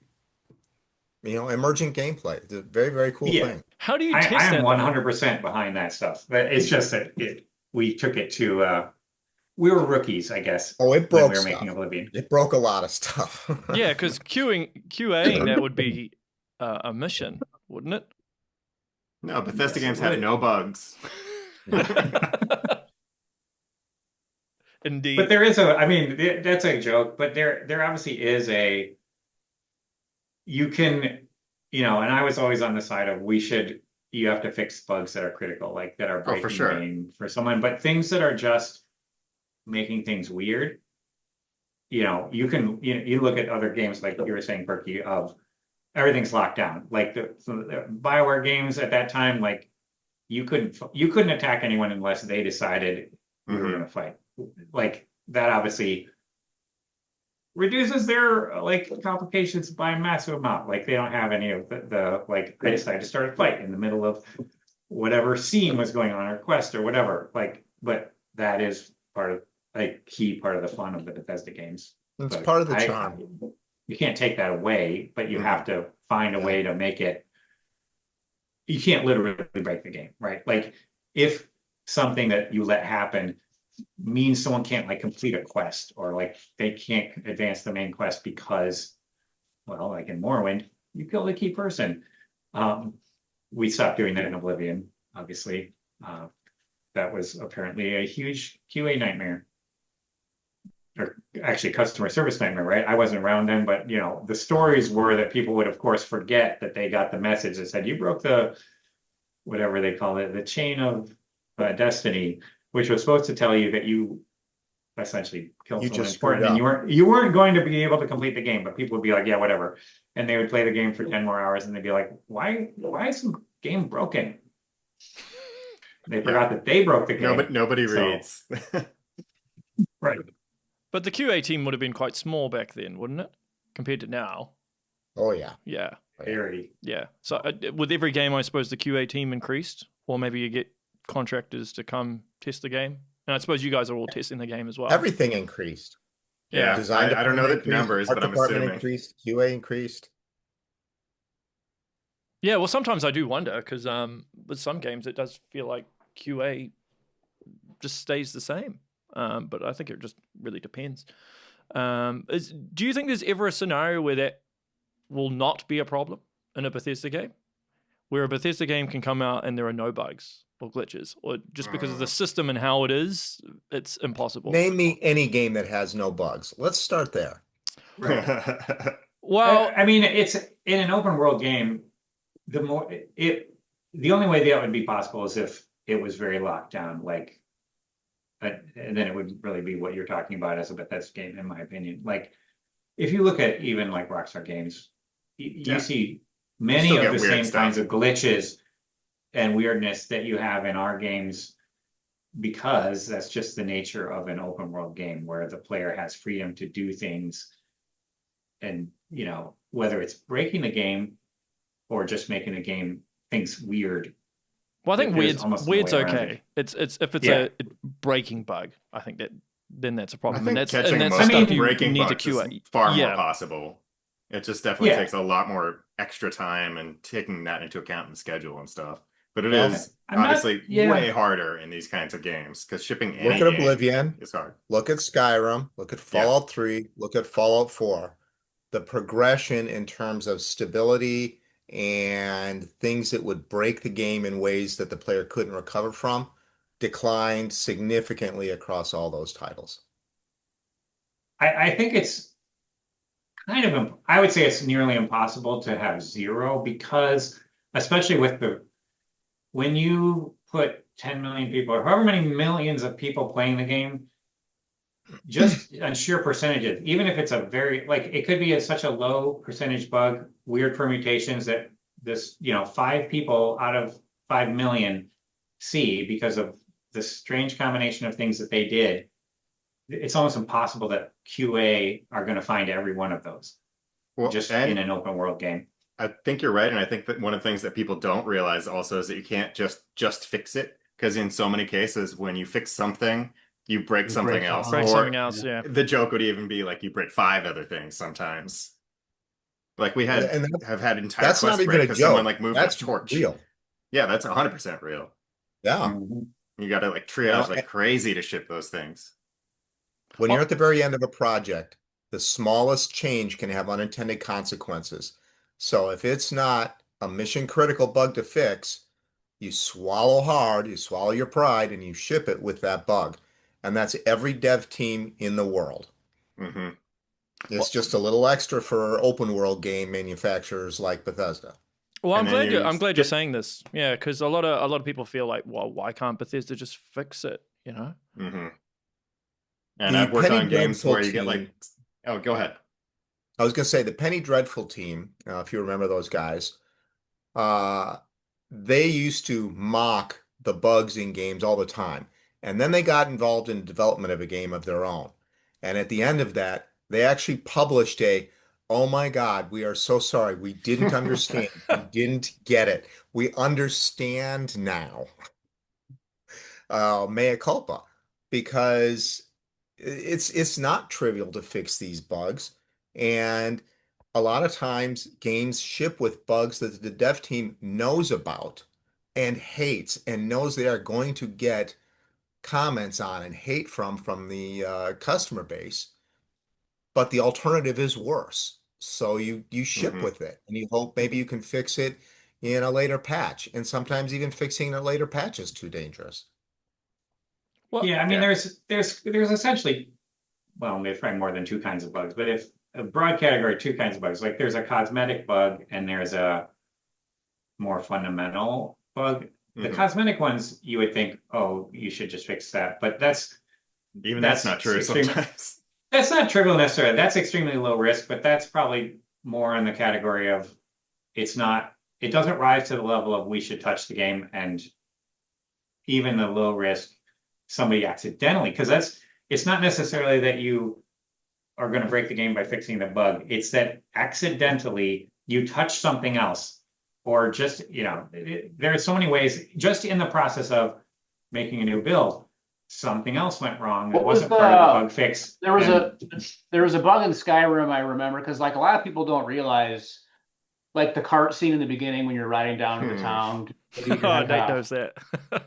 S2: Emergent gameplay. It's a very, very cool thing.
S1: How do you test
S4: I am
S1: that?
S4: 100% behind that stuff. But it's just that we took it to we were rookies, I guess.
S2: Oh, it broke
S4: when we were
S2: stuff.
S4: making Oblivion.
S2: It broke a lot of stuff.
S1: Yeah, because QAing that would be a mission, wouldn't it?
S5: No, Bethesda games have no bugs.
S1: Indeed.
S4: But there is that's a joke, but there obviously is you can, and I was always on the side of you have to fix bugs that are critical, like that are breaking the game for someone, but things that are just making things weird, you can, you look at other games like you were saying, Perky, of everything's locked down. Like the BioWare games at that time, like you couldn't attack anyone unless they decided we were going to fight. Like that obviously reduces their like complications by a massive amount. Like they don't have any of the like I decided to start a fight in the middle of whatever scene was going on or quest or whatever. Like, but that is key part of the fun of the Bethesda games.
S2: It's part of the charm.
S4: You can't take that away, but you have to find a way to make it. You can't literally break the game, right? Like if something that you let happen means someone can't like complete a quest or like they can't advance the main quest because, well, like in Morrowind, you killed a key person. We stopped doing that in Oblivion, obviously. That was apparently a huge QA nightmare. Or actually customer service nightmare, right? I wasn't around then, but the stories were that people would of course forget that they got the message that said you broke the whatever they call it, the chain of destiny, which was supposed to tell you that you essentially killed someone important and you weren't going to be able to complete the game, but people would be like, yeah, whatever. And they would play the game for 10 more hours and they'd be like, why is the game broken? They forgot that they broke the game.
S5: Nobody reads.
S4: Right.
S1: But the QA team would have been quite small back then, wouldn't it? Compared to now.
S2: Oh, yeah.
S1: Yeah.
S4: Very.
S1: Yeah. So with every game, I suppose the QA team increased, or maybe you get contractors to come test the game. And I suppose you guys are all testing the game as well.
S2: Everything increased.
S5: Yeah. Design I don't know the numbers, but I'm assuming.
S2: Increased, QA increased.
S1: Yeah, well, sometimes I do wonder because with some games it does feel like QA just stays the same. But I think it just really depends. Do you think there's ever a scenario where that will not be a problem in a Bethesda game? Where a Bethesda game can come out and there are no bugs or glitches, or just because of the system and how it is, it's impossible?
S2: Name me any game that has no bugs. Let's start there.
S1: Well,
S4: I mean, it's in an open world game, the only way that would be possible is if it was very locked down, like, and then it would really be what you're talking about as a Bethesda game, in my opinion. Like, if you look at even like Rockstar games, you see many of the same kinds of glitches and weirdness that you have in our games, because that's just the nature of an open world game where the player has freedom to do things. And, you know, whether it's breaking the game or just making the game things weird.
S1: Well, I think
S4: there's almost no
S1: weird's
S4: way around
S1: okay.
S4: it.
S1: It's if it's
S4: Yeah.
S1: a breaking bug, I think then that's a
S5: I
S1: problem.
S5: think
S1: And
S5: catching
S1: that's
S5: most
S1: stuff you
S5: breaking
S1: need to
S5: bugs
S1: queue
S5: is
S1: it.
S5: far more
S1: Yeah.
S5: possible. It just definitely
S4: Yeah.
S5: takes a lot more extra time and taking that into account in the schedule and stuff. But it
S2: Well,
S5: is
S4: I'm not-
S5: obviously
S4: yeah.
S5: way harder in these kinds of games because shipping any
S2: Look at
S5: game
S2: Oblivion,
S5: is hard.
S2: look at Skyrim, look at Fallout 3, look at Fallout 4. The progression in terms of stability and things that would break the game in ways that the player couldn't recover from declined significantly across all those titles.
S4: I think it's kind of, I would say it's nearly impossible to have zero, because especially with when you put 10 million people or however many millions of people playing the game, just on sheer percentages, even if it's a very, like, it could be such a low percentage bug, weird permutations that this, 5 people out of 5 million see because of the strange combination of things that they did. It's almost impossible that QA are going to find every one of those just in an open world game.
S5: I think you're right, and I think that one of the things that people don't realize also is that you can't just fix it, because in so many cases, when you fix something, you break something else.
S1: Break
S5: Or
S1: something else, yeah.
S5: the joke would even be like you break 5 other things sometimes. Like we have had entire
S2: That's not
S5: quests
S2: even
S5: break
S2: a
S5: because someone
S2: joke.
S5: like moved
S2: That's
S5: a torch.
S2: real.
S5: Yeah, that's 100% real.
S2: Yeah.
S5: You got to like triage like crazy to ship those things.
S2: When you're at the very end of a project, the smallest change can have unintended consequences. So if it's not a mission critical bug to fix, you swallow hard, you swallow your pride, and you ship it with that bug. And that's every dev team in the world.
S5: Mm-hmm.
S2: It's just a little extra for open world game manufacturers like Bethesda.
S1: Well, I'm
S5: And then
S1: glad you're saying this. Yeah, because a lot of people feel like, well, why can't Bethesda just fix it? You know?
S5: Mm-hmm. And
S2: The
S5: I've worked
S2: Penny
S5: on games
S2: Dreadful
S5: where you get
S2: team-
S5: like, oh, go ahead.
S2: I was going to say the Penny Dreadful team, if you remember those guys, they used to mock the bugs in games all the time. And then they got involved in the development of a game of their own. And at the end of that, they actually published oh my God, we are so sorry. We didn't understand. We didn't get it. We understand now. Mea culpa. Because it's not trivial to fix these bugs. And a lot of times games ship with bugs that the dev team knows about and hates and knows they are going to get comments on and hate from the customer base. But the alternative is worse. So you ship with it and you hope maybe you can fix it in a later patch. And sometimes even fixing a later patch is too dangerous.
S1: Well,
S4: Yeah, I mean, there's essentially, well, there's probably more than 2 kinds of bugs, but if a broad category, 2 kinds of bugs, like there's a cosmetic bug and there's a more fundamental bug. The cosmetic ones, you would think, oh, you should just fix that, but that's
S5: not true sometimes.
S4: That's not trivial necessarily. That's extremely low risk, but that's probably more in the category of it doesn't rise to the level of we should touch the game, and even the low risk somebody accidentally, because it's not necessarily that you are going to break the game by fixing the bug. It's that accidentally you touch something else, or just, there are so many ways just in the process of making a new build, something else went wrong that wasn't part of the bug fix.
S3: There was a bug in Skyrim, I remember, because like a lot of people don't realize, like the cart scene in the beginning when you're riding down to the town.
S1: Nate knows that.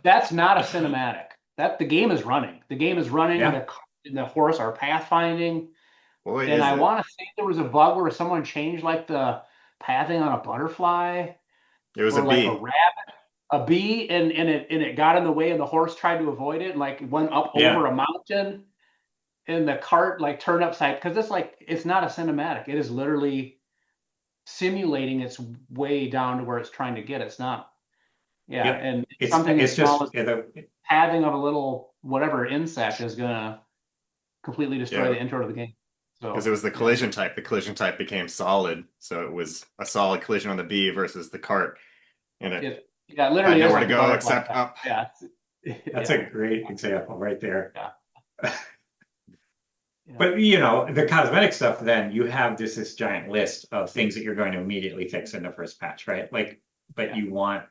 S3: That's not a cinematic. The game is running. The game is running.
S4: Yeah.
S3: And the horse are pathfinding.
S5: Boy,
S3: And I want to say there was a bug where someone changed like the pathing on a butterfly.
S5: It was
S3: or
S5: a
S3: like
S5: bee.
S3: a rabbit, a bee, and it got in the way, and the horse tried to avoid it, and like went up over a mountain, and the cart like turned upside, because it's not a cinematic. It is literally simulating its way down to where it's trying to get. It's not. Yeah,
S4: Yep.
S3: and
S4: It's
S3: something as small
S4: just
S3: as pathing of a little whatever insect is gonna completely destroy the intro to the game. So
S5: because it was the collision type. The collision type became solid, so it was a solid collision on the bee versus the cart, and
S3: Yeah, literally.
S5: Nowhere
S3: is
S5: to
S3: like a
S5: go
S3: butterfly
S5: except
S3: effect.
S5: up.
S3: Yeah.
S4: That's a great example right there.
S3: Yeah. Yeah.
S4: But you know, the cosmetic stuff, then you have this giant list of things that you're going to immediately fix in the first patch, right? Like, but you want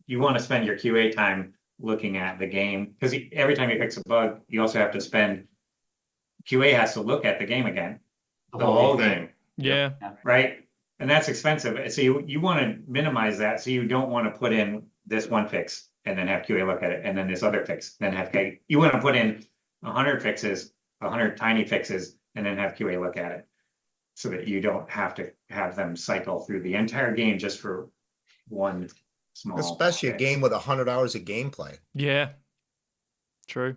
S4: to spend your QA time looking at the game, because every time you fix a bug, you also have to spend QA has to look at the game again, the whole game,
S1: Yeah.
S4: right? And that's expensive. So you want to minimize that. So you don't want to put in this one fix and then have QA look at it, and then this other fix, then have QA. You want to put in 100 fixes, 100 tiny fixes, and then have QA look at it, so that you don't have to have them cycle through the entire game just for one small
S2: Especially a
S4: fix.
S2: game with 100 hours of gameplay.
S1: Yeah. True.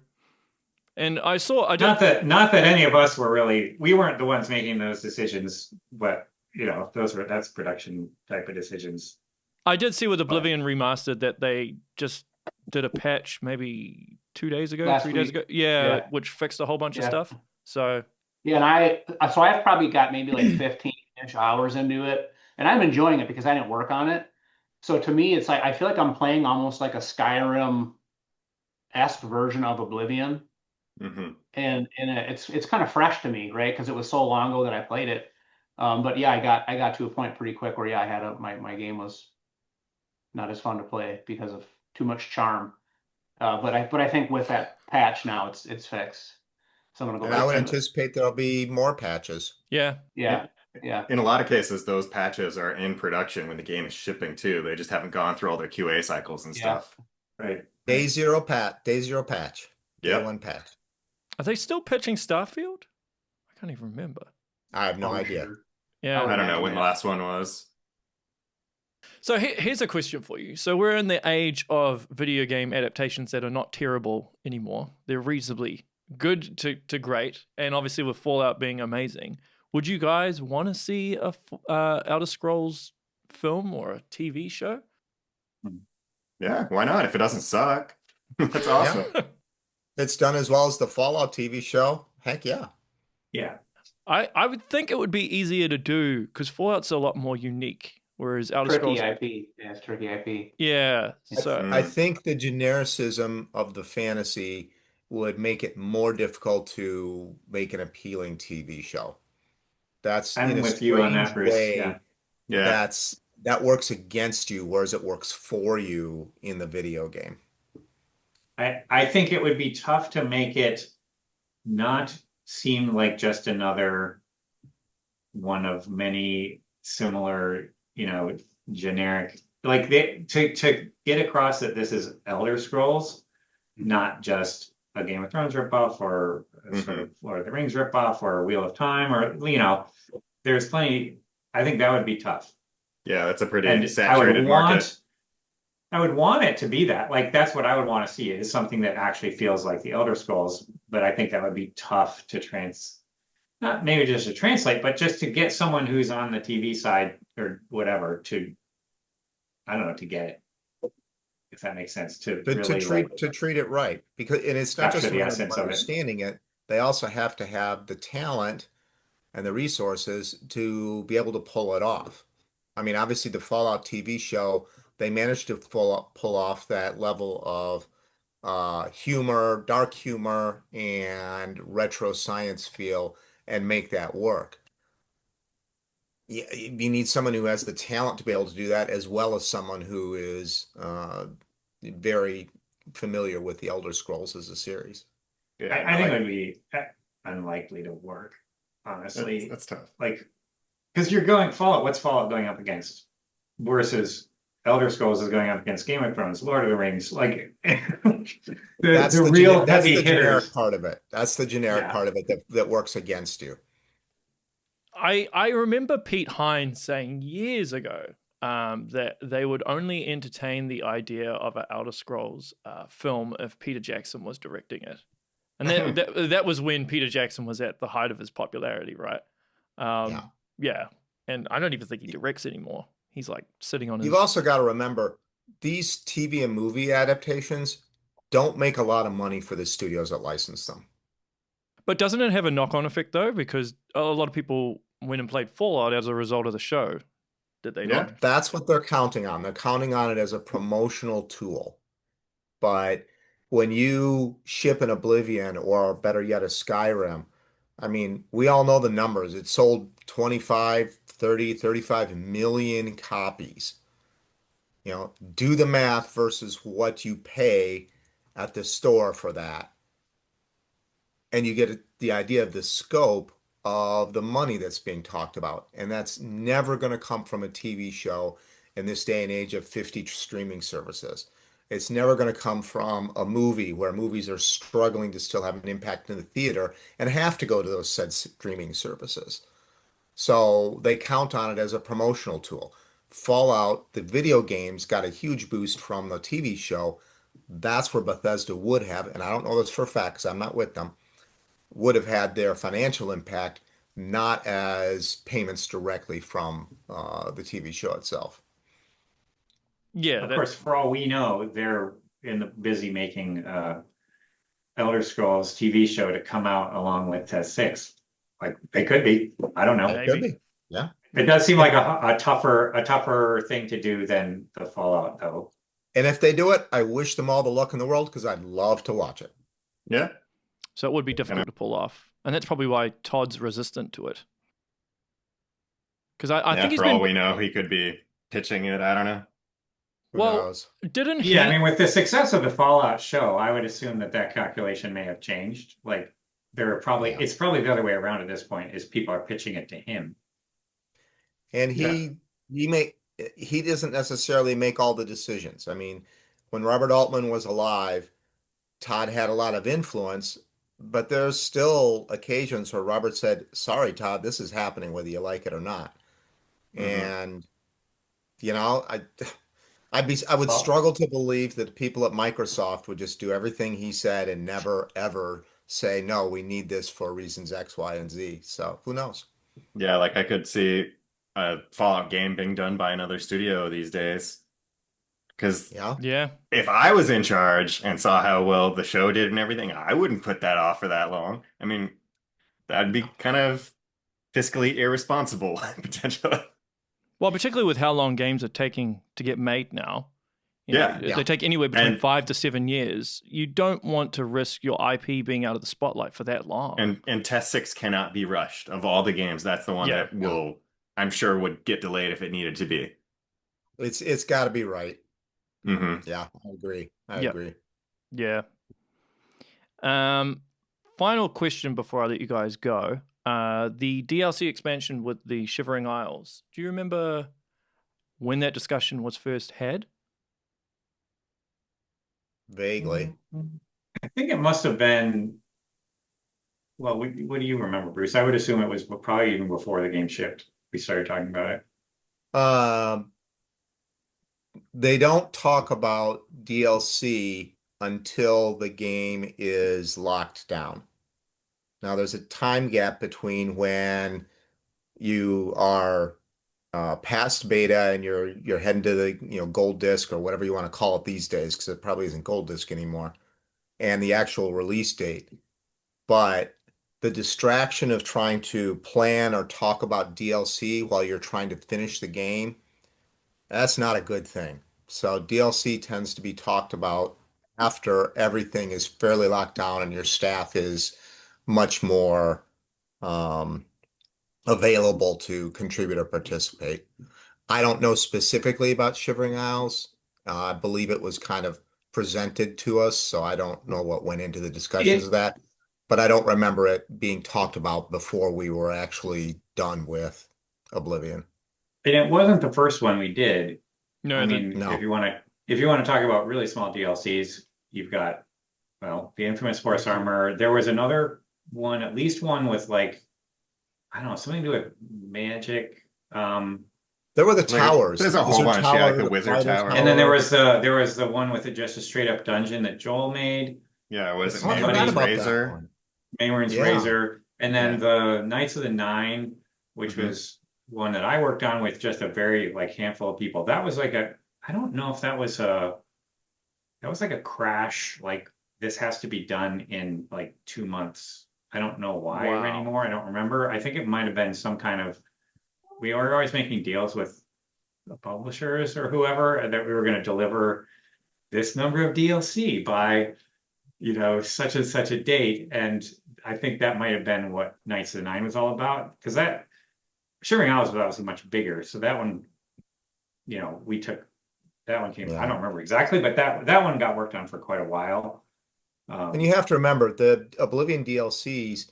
S1: And I
S4: Not that any of us we weren't the ones making those decisions, but you know, that's production type of decisions.
S1: I did see with Oblivion Remastered that they just did a patch maybe 2 days ago,
S3: Last
S1: 3 days
S3: week.
S1: ago. Yeah,
S3: Yeah.
S1: which fixed a whole bunch of stuff. So
S3: Yeah, and I've probably got maybe like 15-ish hours into it, and I'm enjoying it because I didn't work on it. So to me, it's like I feel like I'm playing almost like a Skyrim-esque version of Oblivion,
S5: Mm-hmm.
S3: and it's kind of fresh to me, right? Because it was so long ago that I played it. But yeah, I got to a point pretty quick where I had my game was not as fun to play because of too much charm. But I think with that patch now it's fixed. So I'm gonna go
S2: And
S3: back.
S2: I would
S3: to it.
S2: anticipate there'll be more patches.
S1: yeah.
S3: Yeah.
S5: In a lot of cases, those patches are in production when the game is shipping too. They just haven't gone through all their QA cycles and stuff.
S4: Right.
S2: Day zero patch. Day
S5: Yep.
S2: one patch.
S1: Are they still pitching Starfield? I can't even remember.
S2: I have no
S3: Oh,
S2: idea.
S3: sure.
S1: Yeah.
S3: Oh,
S5: I don't know
S3: yeah.
S5: when the last one was.
S1: So here's a question for you. So we're in the age of video game adaptations that are not terrible anymore. They're reasonably good to great, and obviously with Fallout being amazing. Would you guys want to see a Elder Scrolls film or a TV show?
S5: Yeah, why not? If it doesn't suck, that's awesome.
S2: It's done as well as the Fallout TV show. Heck yeah.
S4: Yeah.
S1: I would think it would be easier to do because Fallout's a lot more unique, whereas Elder Scrolls.
S3: Turkey IP. Yeah, it's Turkey IP.
S1: Yeah. So
S2: I think the genericism of the fantasy would make it more difficult to make an appealing TV show. That's
S4: I'm
S2: in a
S4: with you on that,
S2: strange
S4: Bruce.
S2: way.
S4: Yeah.
S2: That works against you, whereas it works for you in the video game.
S4: I think it would be tough to make it not seem like just another one of many similar, you know, generic, like to get across that this is Elder Scrolls, not just a Game of Thrones ripoff or a sort of Lord of the Rings ripoff or a Wheel of Time, or you know, there's plenty. I think that would be tough.
S5: Yeah, that's a pretty
S4: And
S5: saturated market.
S4: I would want it to be that. Like that's what I would want to see, is something that actually feels like the Elder Scrolls. But I think that would be tough to not maybe just to translate, but just to get someone who's on the TV side or whatever to, I don't know, to get it. If that makes sense, to really
S2: treat it right, because and it's not just
S4: capture the
S2: a matter
S4: essence
S2: of
S4: of it.
S2: understanding it. They also have to have the talent and the resources to be able to pull it off. I mean, obviously the Fallout TV show, they managed to pull off that level of humor, dark humor, and retro science feel and make that work. You need someone who has the talent to be able to do that, as well as someone who is very familiar with the Elder Scrolls as a series.
S5: Yeah,
S4: I think it would be unlikely to work, honestly.
S5: That's tough.
S4: Like, because you're going Fallout, what's Fallout going up against? Versus Elder Scrolls is going up against Game of Thrones, Lord of the Rings, like the real heavy hitters.
S2: Generic part of it. That's the generic
S4: Yeah.
S2: part of it that works against you.
S1: I remember Pete Hines saying years ago that they would only entertain the idea of an Elder Scrolls film if Peter Jackson was directing it. And that was when Peter Jackson was at the height of his popularity, right? Yeah. And I don't even think he directs anymore. He's like sitting on his...
S2: You've also got to remember, these TV and movie adaptations don't make a lot of money for the studios that license them.
S1: But doesn't it have a knock-on effect, though? Because a lot of people went and played Fallout as a result of the show. did they
S5: Yeah.
S1: not?
S2: That's what they're counting on. They're counting on it as a promotional tool. But when you ship an Oblivion or better yet a Skyrim, I mean, we all know the numbers. It sold 25, 30, 35 million copies. Do the math versus what you pay at the store for that. And you get the idea of the scope of the money that's being talked about. And that's never going to come from a TV show in this day and age of 50 streaming services. It's never going to come from a movie where movies are struggling to still have an impact in the theater and have to go to those said streaming services. So they count on it as a promotional tool. Fallout, the video games, got a huge boost from the TV show. That's where Bethesda would have, and I don't know this for a fact because I'm not with them, would have had their financial impact, not as payments directly from the TV show itself.
S1: Yeah,
S4: Of course, for all we know, they're in the busy making Elder Scrolls TV show to come out along with TES 6. Like they could be. I don't know.
S2: It could
S1: maybe.
S2: be. Yeah.
S4: It does seem like a tougher thing to do than the Fallout, though.
S2: And if they do it, I wish them all the luck in the world because I'd love to watch it.
S5: Yeah.
S1: So it would be difficult to pull off. And that's probably why Todd's resistant to it. Because I think he's
S5: for all we know, he could be pitching it. I don't know.
S2: Who
S1: Well,
S2: knows?
S1: didn't he?
S4: Yeah, I mean, with the success of the Fallout show, I would assume that calculation may have changed. Like, it's probably the other way around at this point, is people are pitching it to him.
S2: And he doesn't necessarily make all the decisions. I mean, when Robert Altman was alive, Todd had a lot of influence, but there's still occasions where Robert said, "Sorry, Todd, this is happening whether you like it or not." And I would struggle to believe that people at Microsoft would just do everything he said and never ever say, "No, we need this for reasons X, Y, and Z." So who knows?
S5: Yeah, like I could see a Fallout game being done by another studio these days. Because
S1: Yeah.
S5: if I was in charge and saw how well the show did and everything, I wouldn't put that off for that long. I mean, that'd be kind of fiscally irresponsible, potentially.
S1: Well, particularly with how long games are taking to get made now. They take anywhere between 5 to 7 years. You don't want to risk your IP being out of the spotlight for that long.
S5: And TES 6 cannot be rushed. Of all the games, that's the one that I'm sure would get delayed if it needed to be.
S2: It's got to be right.
S5: Mm-hmm.
S2: Yeah, I agree. I agree.
S1: Yeah. Final question before I let you guys go. The DLC expansion with the Shivering Isles. Do you remember when that discussion was first had?
S2: Vaguely.
S4: I think it must have been. Well, what do you remember, Bruce? I would assume it was probably even before the game shipped. We started talking about it.
S2: They don't talk about DLC until the game is locked down. Now, there's a time gap between when you are past beta and you're heading to the gold disc or whatever you want to call it these days, because it probably isn't gold disc anymore, and the actual release date. But the distraction of trying to plan or talk about DLC while you're trying to finish the game, that's not a good thing. So DLC tends to be talked about after everything is fairly locked down and your staff is much more available to contribute or participate. I don't know specifically about Shivering Isles. I believe it was kind of presented to us, so I don't know what went into the discussions of that. But I don't remember it being talked about before we were actually done with Oblivion.
S4: And it wasn't the first one we did.
S1: No,
S4: I mean,
S2: no.
S4: if you want to talk about really small DLCs, you've got, well, the infamous Horse Armor. There was another one, at least one with like, I don't know, something to do with magic.
S2: There were the towers.
S5: There's a whole bunch, like the Wizard Tower.
S4: And then there was the one with just a straight up dungeon that Joel made.
S5: Yeah, was it
S2: I forgot
S5: Mayron's
S2: about that
S5: Razor?
S2: one.
S4: Mayron's Razor. And then the Knights of the Nine, which was one that I worked on with just a very handful of people. That was like I don't know if that was like a crash, like this has to be done in like 2 months. I don't know why anymore. I don't remember. I think it might have been some kind of, we were always making deals with the publishers or whoever, and that we were going to deliver this number of DLC by, such and such a date. And I think that might have been what Knights of the Nine was all about, because that Shivering Isles was obviously much bigger. So that one, we took that one came.
S2: Yeah.
S4: I don't remember exactly, but that one got worked on for quite a while.
S2: And you have to remember the Oblivion DLCs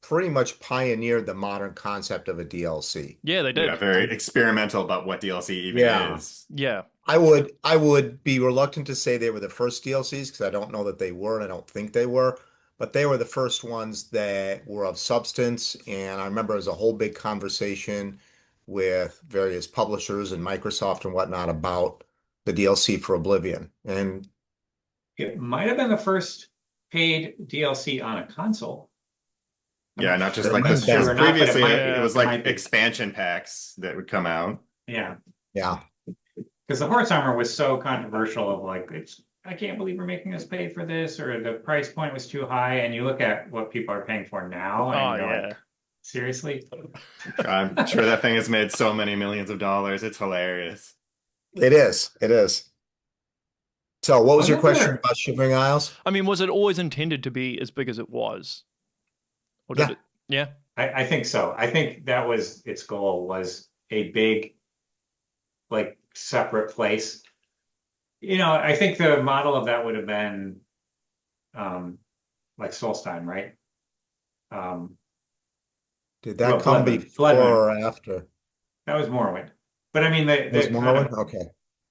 S2: pretty much pioneered the modern concept of a DLC.
S1: Yeah, they did.
S5: Yeah, very experimental about what DLC even
S2: Yeah.
S5: is.
S1: Yeah.
S2: I would be reluctant to say they were the first DLCs because I don't know that they were, and I don't think they were, but they were the first ones that were of substance. And I remember there was a whole big conversation with various publishers and Microsoft and whatnot about the DLC for Oblivion. And
S4: It might have been the first paid DLC on a console.
S5: Yeah, not just
S2: sure
S5: like this.
S2: about
S5: Because
S2: that.
S5: previously,
S4: But
S5: it was
S4: might
S5: like
S4: be.
S5: expansion packs that would come out.
S4: Yeah,
S2: yeah,
S4: because the horse armor was so controversial of like, I can't believe we're making us pay for this, or the price point was too high. And you look at what people are paying for now,
S1: Oh,
S4: and you're
S1: yeah.
S4: like, seriously?
S5: I'm sure that thing has made so many millions of dollars. It's hilarious.
S2: it is. It is. So what was
S4: I
S2: your question
S4: wonder-
S2: about Shivering Isles?
S1: I mean, was it always intended to be as big as it was? Or did
S2: Yeah.
S1: it? Yeah.
S4: I think so. I think that was its goal, was a big, like, separate place. I think the model of that would have been like Solstheim, right?
S2: Did that
S4: Well,
S2: come
S4: Bloodwind.
S2: before
S4: Bloodwind.
S2: or after?
S4: That was Morrowind. But I mean,
S2: It was
S4: the kind
S2: Morrowind?
S4: of,
S2: Okay.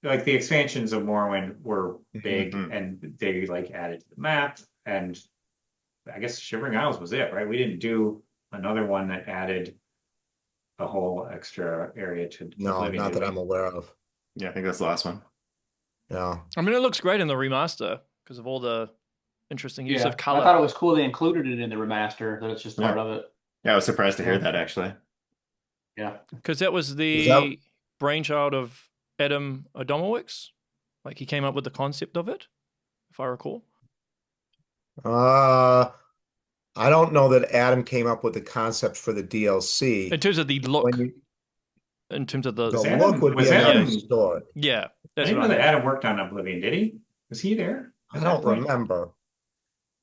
S4: like, the expansions of Morrowind were big,
S5: Mhm.
S4: and they like added to the map, and I guess Shivering Isles was it, right? We didn't do another one that added a whole extra area to
S2: No,
S4: Oblivion,
S2: not
S4: did
S2: that
S4: we?
S2: I'm aware of.
S5: Yeah, I think that's the last one.
S2: Yeah.
S1: I mean, it looks great in the remaster because of all the interesting use
S3: Yeah,
S1: of
S3: I
S1: color.
S3: thought it was cool they included it in the remaster, that it's just part
S5: Yeah.
S3: of it.
S5: Yeah, I was surprised to hear that actually.
S3: Yeah.
S1: Because that was the
S2: that-
S1: brainchild of Adam Adamowicz. Like he came up with the concept of it, if I recall.
S2: I don't know that Adam came up with the concept for the DLC.
S1: In terms of the look,
S2: When you,
S1: in terms of
S2: the
S1: the
S4: Adam-
S2: look would be
S4: was
S2: another
S4: Adam-
S2: story.
S1: yeah,
S4: I
S1: that's
S4: didn't
S1: what
S4: know
S1: I
S4: that
S1: meant.
S4: Adam worked on Oblivion, did he? Was he there?
S2: I
S4: at that
S2: don't
S4: point?
S2: remember.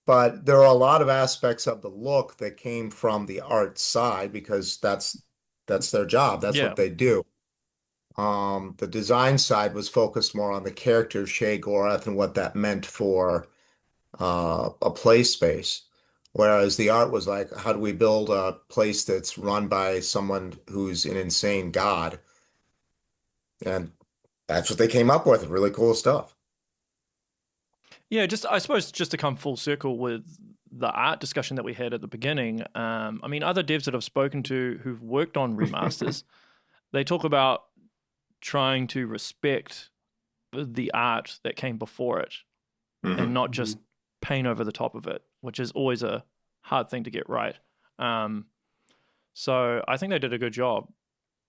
S2: But there are a lot of aspects of the look that came from the art side because that's their job. That's
S1: Yeah.
S2: what they do. The design side was focused more on the character Sheogorath and what that meant for a play space. Whereas the art was like, how do we build a place that's run by someone who's an insane god? And that's what they came up with. Really cool stuff.
S1: Yeah, I suppose just to come full circle with the art discussion that we had at the beginning. I mean, other devs that I've spoken to who've worked on remasters, they talk about trying to respect the art that came before it
S5: Mhm.
S1: and not just paint over the top of it, which is always a hard thing to get right. So I think they did a good job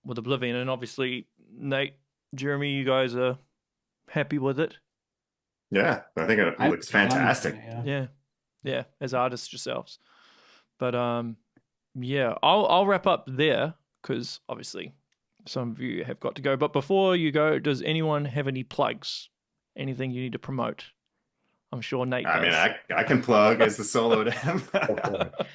S1: with Oblivion, and obviously Nate, Jeremy, you guys are happy with it.
S5: Yeah, I think it looks fantastic.
S1: Yeah, as artists yourselves. But yeah, I'll wrap up there because obviously some of you have got to go. But before you go, does anyone have any plugs? Anything you need to promote? I'm sure Nate does.
S5: I mean, I can plug as the solo dev.
S2: for it.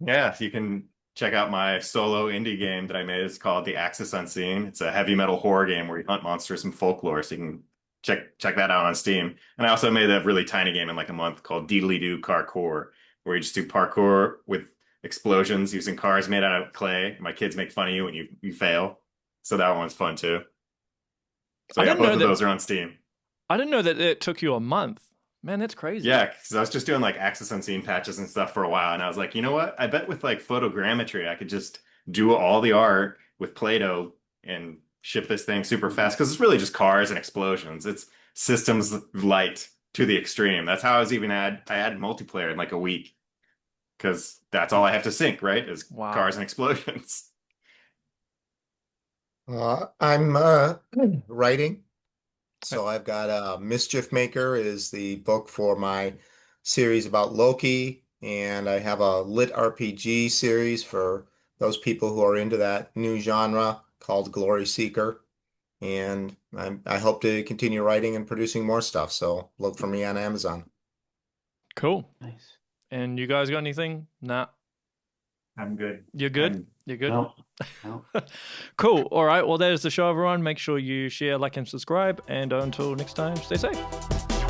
S5: Yeah, you can check out my solo indie game that I made. It's called The Axis Unseen. It's a heavy metal horror game where you hunt monsters and folklore. So you can check that out on Steam. And I also made a really tiny game in like a month called Deedly Doo Carcour, where you just do parkour with explosions using cars made out of clay. My kids make fun of you when you fail. So that one's fun too. So
S1: I
S5: yeah,
S1: didn't know
S5: both of
S1: that-
S5: those are on Steam.
S1: I didn't know that it took you a month. Man, that's crazy.
S5: Yeah, because I was just doing like Axis Unseen patches and stuff for a while, and I was like, you know what? I bet with like photogrammetry, I could just do all the art with Play-Doh and ship this thing super fast. Because it's really just cars and explosions. It's systems light to the extreme. That's how I added multiplayer in like a week. Because that's all I have to sync, right? Is
S1: Wow.
S5: cars and explosions.
S2: I'm writing. So I've got Mischief Maker is the book for my series about Loki, and I have a lit RPG series for those people who are into that new genre called Glory Seeker. and I hope to continue writing and producing more stuff. So look for me on Amazon.
S1: Cool.
S3: Nice.
S1: And you guys got anything? Nah.
S4: I'm good.
S1: You're good?
S4: I'm-
S1: You're good?
S3: No. No.
S1: Cool. All right. Well, that is the show, everyone. Make sure you share, like, and subscribe. And until next time, stay safe.